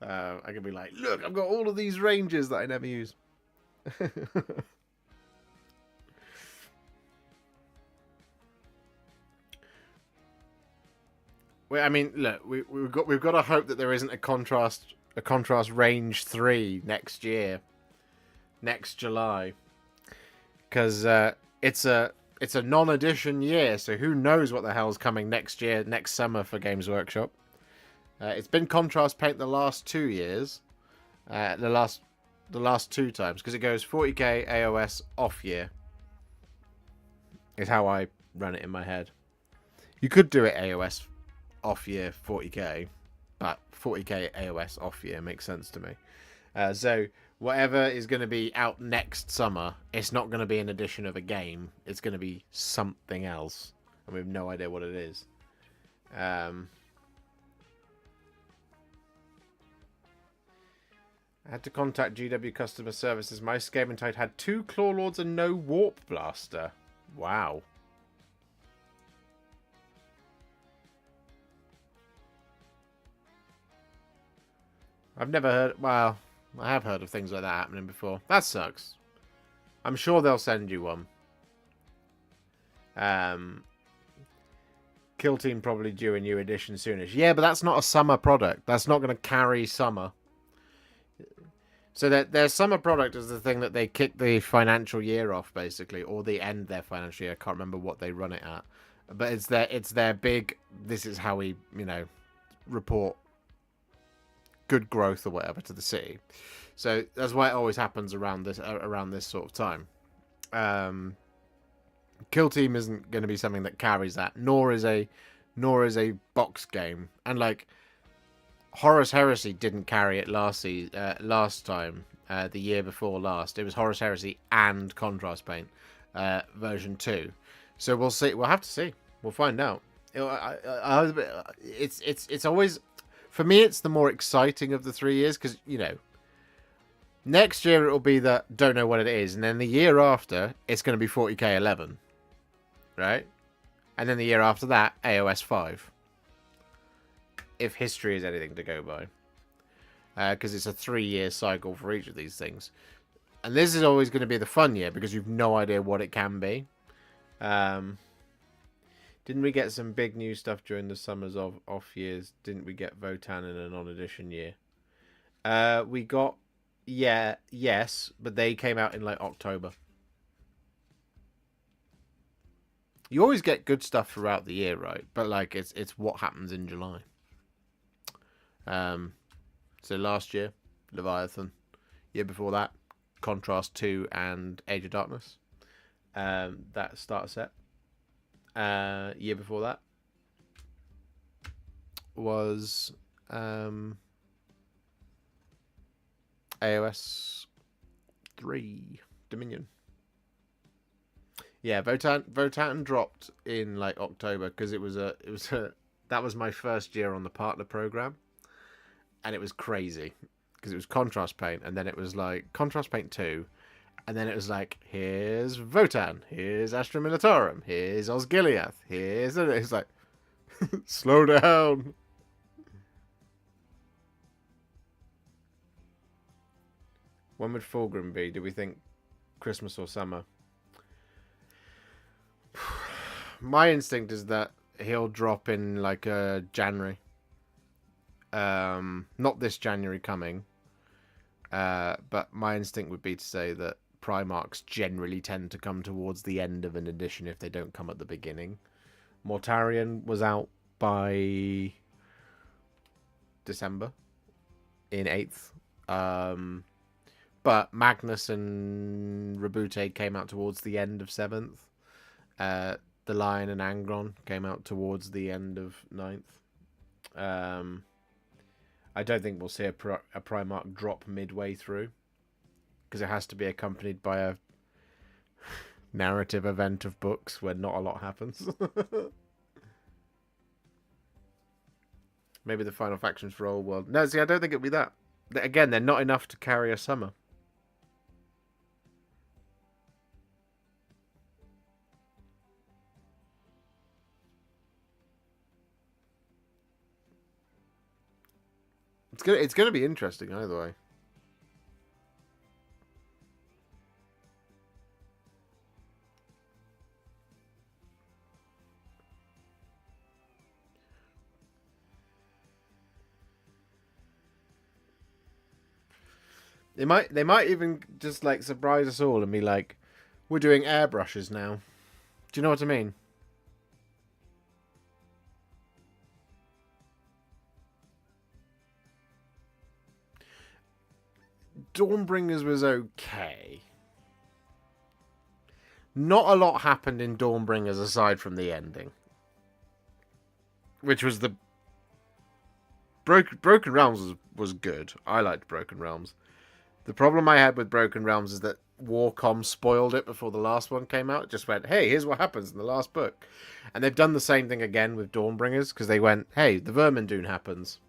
I can be like, look, I've got all of these ranges that I never use. Well, I mean, look, we've got to hope that there isn't a contrast range 3 next year, next July, because it's a non-edition year, so who knows what the hell's coming next year, next summer for Games Workshop. It's been contrast paint the last 2 years, the last 2 times, because it goes 40k AOS off year. Is how I run it in my head. You could do it AOS off year 40k, but 40k AOS off year makes sense to me. So whatever is going to be out next summer, it's not going to be an edition of a game. It's going to be something else, and we have no idea what it is. I had to contact GW customer services. My Skaventide had 2 Claw Lords and no Warp Blaster. Wow. I've never heard... Well, I have heard of things like that happening before. That sucks. I'm sure they'll send you one. Kill Team probably due a new edition soonish. Yeah, but that's not a summer product. That's not going to carry summer. So their summer product is the thing that they kick the financial year off, basically, or they end their financial year. I can't remember what they run it at, but it's their big. This is how we report good growth or whatever to the city. So that's why it always happens around this sort of time. Kill Team isn't going to be something that carries that, nor is a box game, and like. Horus Heresy didn't carry it last time, the year before last. It was Horus Heresy and Contrast Paint, version 2. So we'll see. We'll have to see. We'll find out. It's always, for me, it's the more exciting of the 3 years because next year it'll be that don't know what it is, and then the year after it's going to be 40k 11, right? And then the year after that AOS 5. If history is anything to go by, because it's a 3-year cycle for each of these things, and this is always going to be the fun year because you've no idea what it can be. Didn't we get some big new stuff during the summers of off years? Didn't we get Votan in a non-edition year? We got yes, but they came out in like October. You always get good stuff throughout the year, right? But like it's what happens in July. So last year, Leviathan. Year before that, Contrast 2 and Age of Darkness. That starter set. Year before that was AOS 3 Dominion. Yeah, Votann dropped in like October because it was a that was my first year on the partner program, and it was crazy because it was Contrast Paint, and then it was like Contrast Paint 2, and then it was like, here's Votann, here's Astra Militarum, here's Osgiliath, it's like slow down. When would Fulgrim be? Do we think Christmas or summer? My instinct is that he'll drop in like January. Not this January coming. But my instinct would be to say that Primarchs generally tend to come towards the end of an edition if they don't come at the beginning. Mortarion was out by December in 8th. But Magnus and Rebute came out towards the end of 7th. The Lion and Angron came out towards the end of 9th. I don't think we'll see a Primarch drop midway through, because it has to be accompanied by a narrative event of books where not a lot happens. Maybe the final factions for Old World. No, see, I don't think it'll be that. Again, they're not enough to carry a summer. It's gonna be interesting either way. They might even just like surprise us all and be like, we're doing airbrushes now. Do you know what I mean? Dawnbringers was okay. Not a lot happened in Dawnbringers aside from the ending, which was the Broken Realms was good. I liked Broken Realms. The problem I had with Broken Realms is that Warcom spoiled it before the last one came out. It just went, hey, here's what happens in the last book. And they've done the same thing again with Dawnbringers, because they went, hey, the Vermindune happens.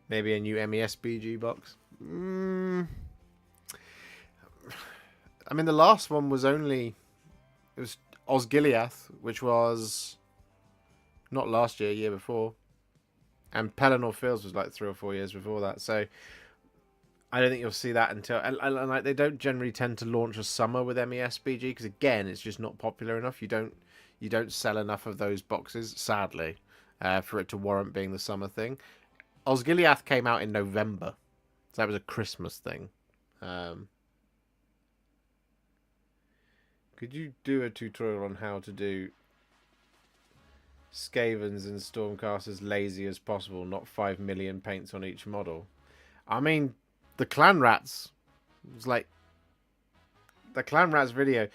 Maybe a new MESBG box. I mean, the last one was only... It was Osgiliath, which was... Not last year, year before. And Pelennor Fields was like 3 or 4 years before that. So, I don't think you'll see that until... And like, they don't generally tend to launch a summer with MESBG, because again, it's just not popular enough. You don't sell enough of those boxes, sadly, for it to warrant being the summer thing. Osgiliath came out in November. So that was a Christmas thing. Could you do a tutorial on how to do Skavens and Stormcast as lazy as possible, not 5 million paints on each model? I mean, the Clan Rats was like... The Clan Rats video,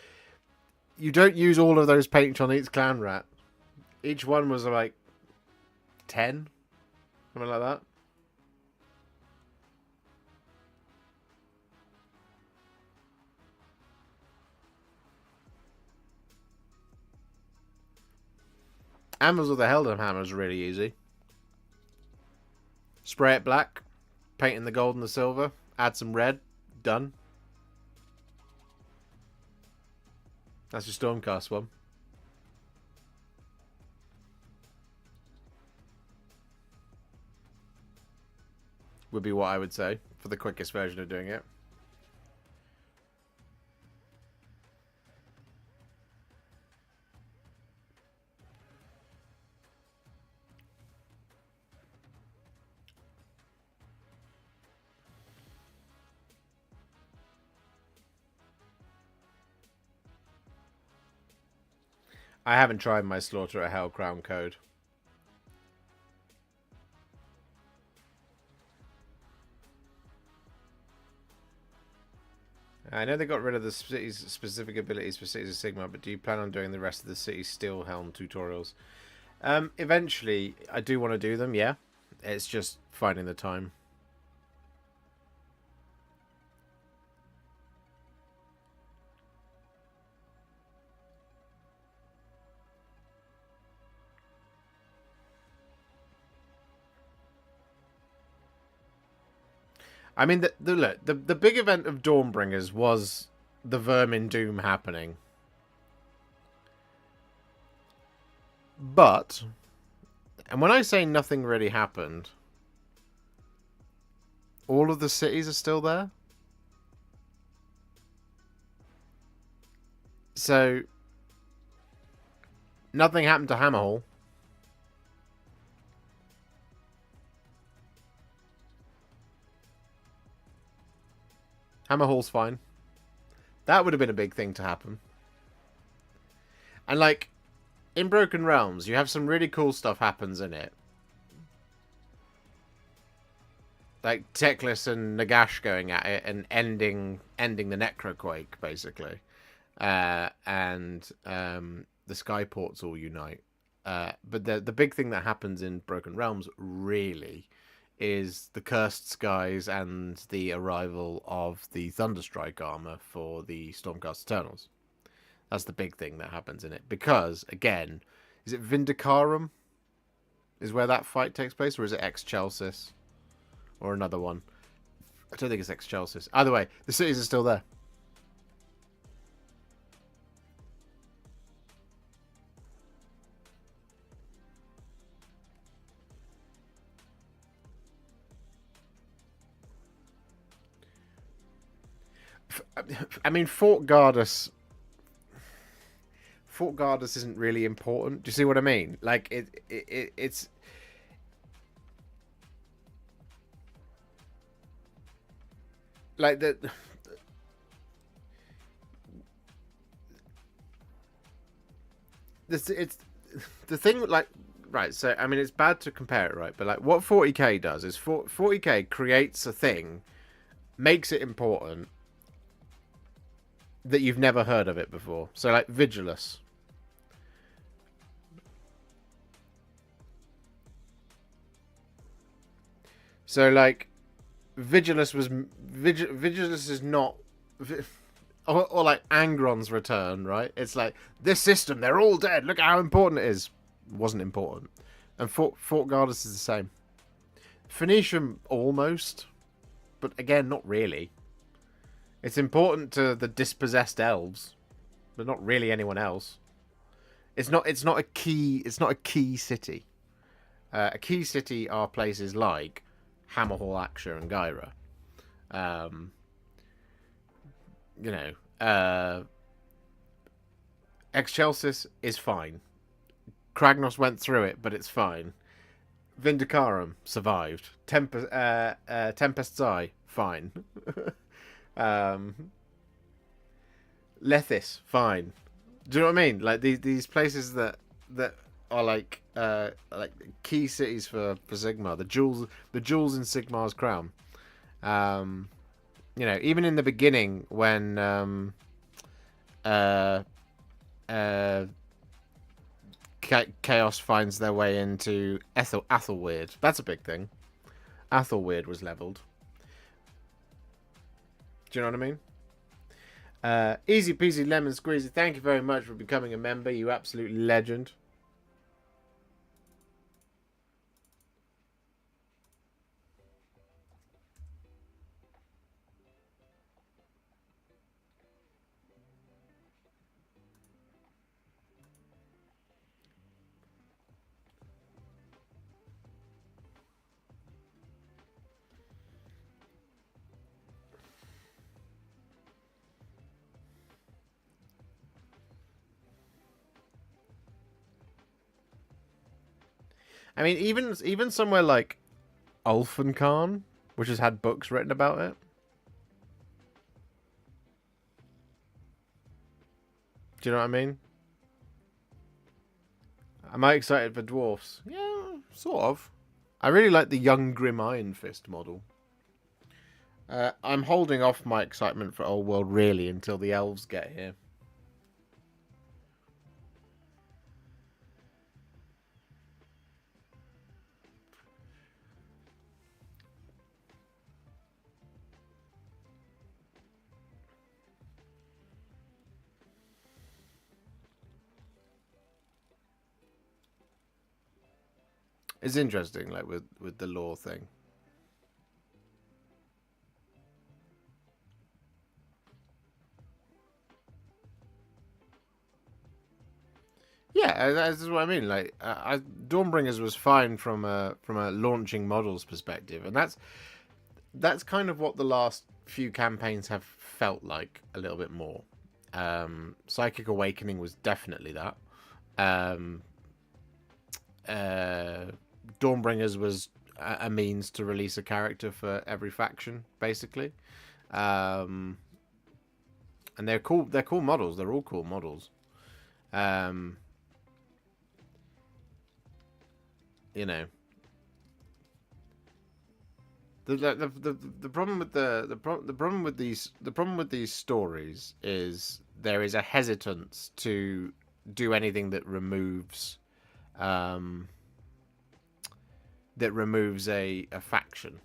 you don't use all of those paints on each Clan Rat. Each one was like 10, something like that. Hammers with the Heldam hammer is really easy. Spray it black, paint in the gold and the silver, add some red, done. That's your Stormcast one. Would be what I would say for the quickest version of doing it. I haven't tried my Slaughter at Hellcrown code. I know they got rid of the city's specific abilities for Cities of Sigmar, but do you plan on doing the rest of the City's Steel Helm tutorials? Eventually, I do want to do them, yeah. It's just finding the time. I mean, the big event of Dawnbringers was the Vermin Doom happening. But, and when I say nothing really happened, all of the cities are still there. So, nothing happened to Hammerhall. Hammerhall's fine. That would have been a big thing to happen. And, like, in Broken Realms, you have some really cool stuff happens in it. Like Teclis and Nagash going at it and ending the Necroquake, basically. And the Skyports all unite. But the big thing that happens in Broken Realms, really, is the Cursed Skies and the arrival of the Thunderstrike armor for the Stormcast Eternals. That's the big thing that happens in it. Because, again, is it Vindicarum? Is where that fight takes place? Or is it Excelsis? Or another one? I don't think it's Excelsis. Either way, the cities are still there. I mean, Fort Gardus isn't really important. Do you see what I mean? Like, it's... Like, it's the thing, like, right, so, I mean, it's bad to compare it, right? But, like, what 40k does is 40k creates a thing, makes it important, that you've never heard of it before. So, like, Vigilus. So, like, Vigilus is not... Or like Angron's return, right? It's like, this system, they're all dead. Look how important it is. It wasn't important. And Fort Gardus is the same. Phoenician, almost. But again, not really. It's important to the dispossessed elves, but not really anyone else. It's not a key city. A key city are places like Hammerhall, Akshar, and Gyra. You know, Excelsis is fine. Kragnos went through it, but it's fine. Vindicarum survived. Tempest's Eye, fine. Lethis, fine. Do you know what I mean? Like these places that are like key cities for Sigmar. The jewels in Sigmar's crown. You know, even in the beginning when Chaos finds their way into Athelweird. That's a big thing. Athelweird was leveled. Do you know what I mean? Easy peasy lemon squeezy. Thank you very much for becoming a member. You absolute legend. I mean, even somewhere like Ulfenkhan, which has had books written about it. Do you know what I mean? Am I excited for dwarfs? Yeah, sort of. I really like the young Grim Iron Fist model. I'm holding off my excitement for Old World really until the elves get here. It's interesting, like with the lore thing. Yeah, this is what I mean. Like, Dawnbringers was fine from a launching models perspective, and that's kind of what the last few campaigns have felt like a little bit more. Psychic Awakening was definitely that. Um, Dawnbringers was a means to release a character for every faction, basically. And they're cool. They're cool models. They're all cool models. You know, the problem with the problem with these stories is there is a hesitance to do anything that removes a faction.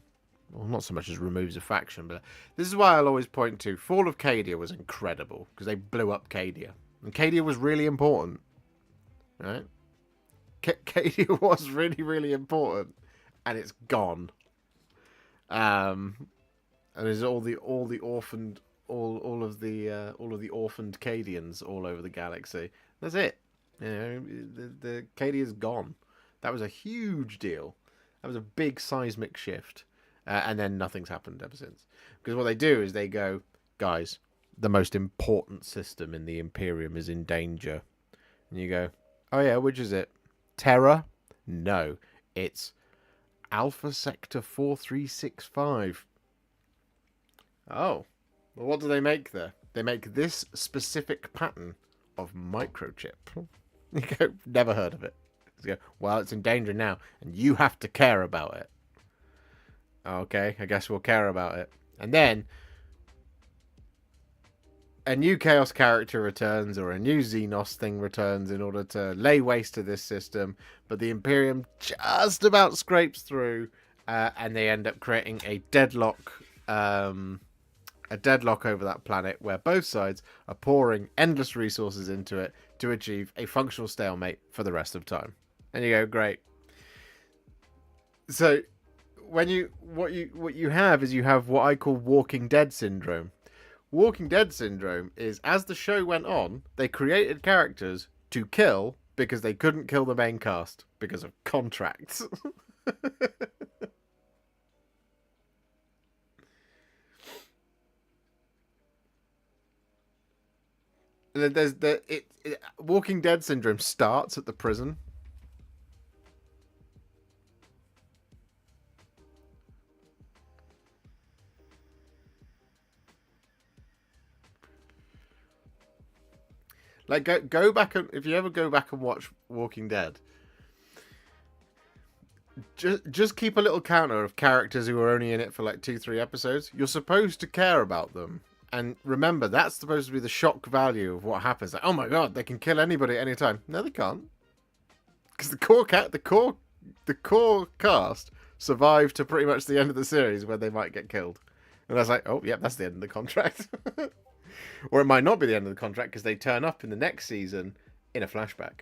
Well, not so much as removes a faction, but this is why I'll always point to Fall of Cadia was incredible because they blew up Cadia, and Cadia was really important, right? Cadia was really, really important, and it's gone. And there's all the orphaned all of the orphaned Cadians all over the galaxy. That's it. You know, the Cadia's gone. That was a huge deal. That was a big seismic shift, and then nothing's happened ever since. Because what they do is they go, guys, the most important system in the Imperium is in danger, and you go, oh yeah, which is it? Terra? No, it's Alpha Sector 4365. Oh, well, what do they make there? They make this specific pattern of microchip. You go, never heard of it. You go, well, it's in danger now, and you have to care about it. Okay, I guess we'll care about it. And then a new Chaos character returns, or a new Xenos thing returns in order to lay waste to this system, but the Imperium just about scrapes through, and they end up creating a deadlock over that planet where both sides are pouring endless resources into it to achieve a functional stalemate for the rest of time. And you go, great. So what you have is you have what I call Walking Dead syndrome. Walking Dead syndrome is, as the show went on, they created characters to kill because they couldn't kill the main cast because of contracts. Walking Dead syndrome starts at the prison. Like go back and if you ever go back and watch Walking Dead, just keep a little counter of characters who are only in it for like 2-3 episodes. You're supposed to care about them, and remember that's supposed to be the shock value of what happens. Like, oh my god, they can kill anybody at any time. No, they can't, because the core cast survived to pretty much the end of the series where they might get killed, and I was like, oh yeah, that's the end of the contract. Or it might not be the end of the contract because they turn up in the next season in a flashback.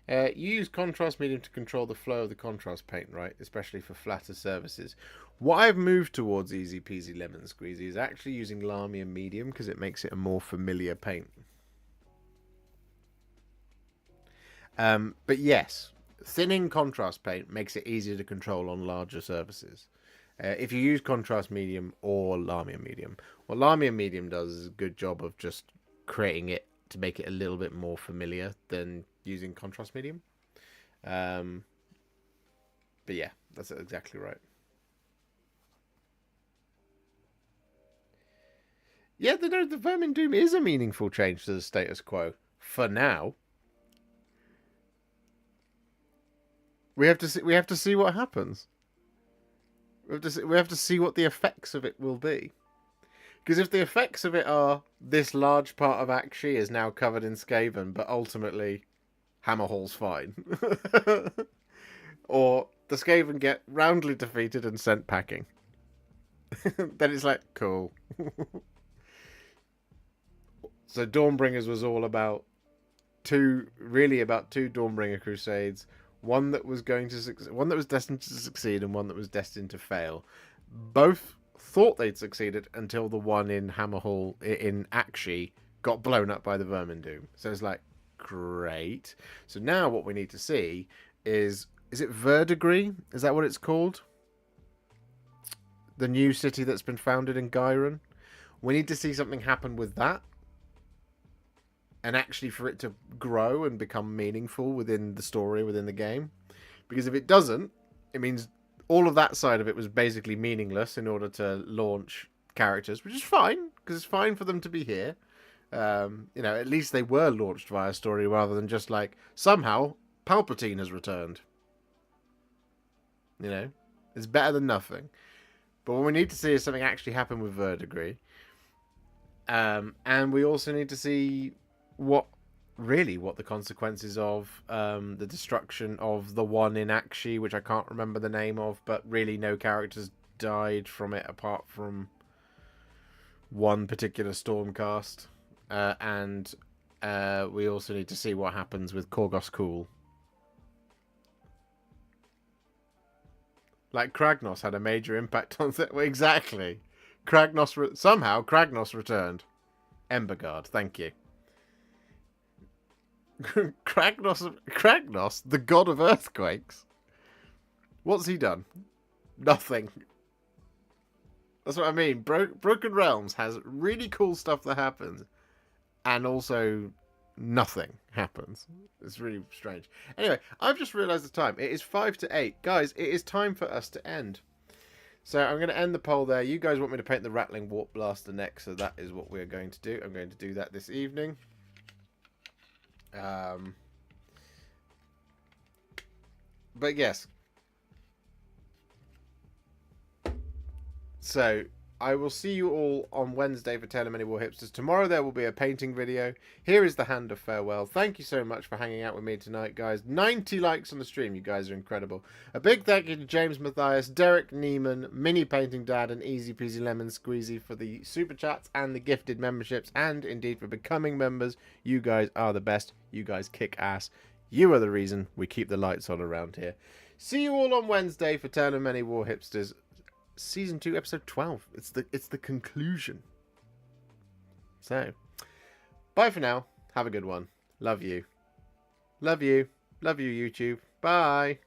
You use contrast medium to control the flow of the contrast paint, right? Especially for flatter surfaces. What I've moved towards easy peasy lemon squeezy is actually using Lamia medium because it makes it a more familiar paint. But yes, thinning contrast paint makes it easier to control on larger surfaces. If you use contrast medium or Lamia medium, what Lamia medium does is a good job of just creating it to make it a little bit more familiar than using contrast medium. But yeah, that's exactly right. Yeah, the Vermin Doom is a meaningful change to the status quo. For now. We have to see, what happens. We have to see what the effects of it will be. Because if the effects of it are this large part of Akshi is now covered in Skaven, but ultimately Hammerhall's fine. Or the Skaven get roundly defeated and sent packing. Then it's like, cool. So Dawnbringers was all about two Dawnbringer Crusades. One that was destined to succeed, and one that was destined to fail. Both thought they'd succeeded until the one in Hammerhall in Akshi got blown up by the Vermin Doom. So it's like, great. So now what we need to see is it Verdigris? Is that what it's called? The new city that's been founded in Gyron. We need to see something happen with that. And actually for it to grow and become meaningful within the story, within the game. Because if it doesn't, it means all of that side of it was basically meaningless in order to launch characters, which is fine, because it's fine for them to be here. At least they were launched via story rather than just like, somehow Palpatine has returned. It's better than nothing. But what we need to see is something actually happen with Verdigris. And we also need to see what the consequences of the destruction of the one in Akshi, which I can't remember the name of, but really no characters died from it apart from one particular Stormcast. And we also need to see what happens with Korgos Kul. Like, Kragnos had a major impact on that. Well, exactly. Somehow Kragnos returned. Emberguard, thank you. Kragnos, the god of earthquakes. What's he done? Nothing. That's what I mean. Broken Realms has really cool stuff that happens, and also nothing happens. It's really strange. Anyway, I've just realised the time. It is 5 to 8. Guys, it is time for us to end. So I'm going to end the poll there. You guys want me to paint the Rattling Warp Blaster next, so that is what we're going to do. I'm going to do that this evening. But yes. So I will see you all on Wednesday for Tale of Many Warhipsters. Tomorrow there will be a painting video. Here is the Hand of Farewell. Thank you so much for hanging out with me tonight, guys. 90 likes on the stream. You guys are incredible. A big thank you to James Matthias, Derek Neiman, Mini Painting Dad, and Easy Peasy Lemon Squeezy for the super chats and the gifted memberships, and indeed for becoming members. You guys are the best. You guys kick ass. You are the reason we keep the lights on around here. See you all on Wednesday for Tale of Many Warhipsters. Season 2, episode 12. It's the conclusion. So, bye for now. Have a good one. Love you. Love you. Love you, YouTube. Bye.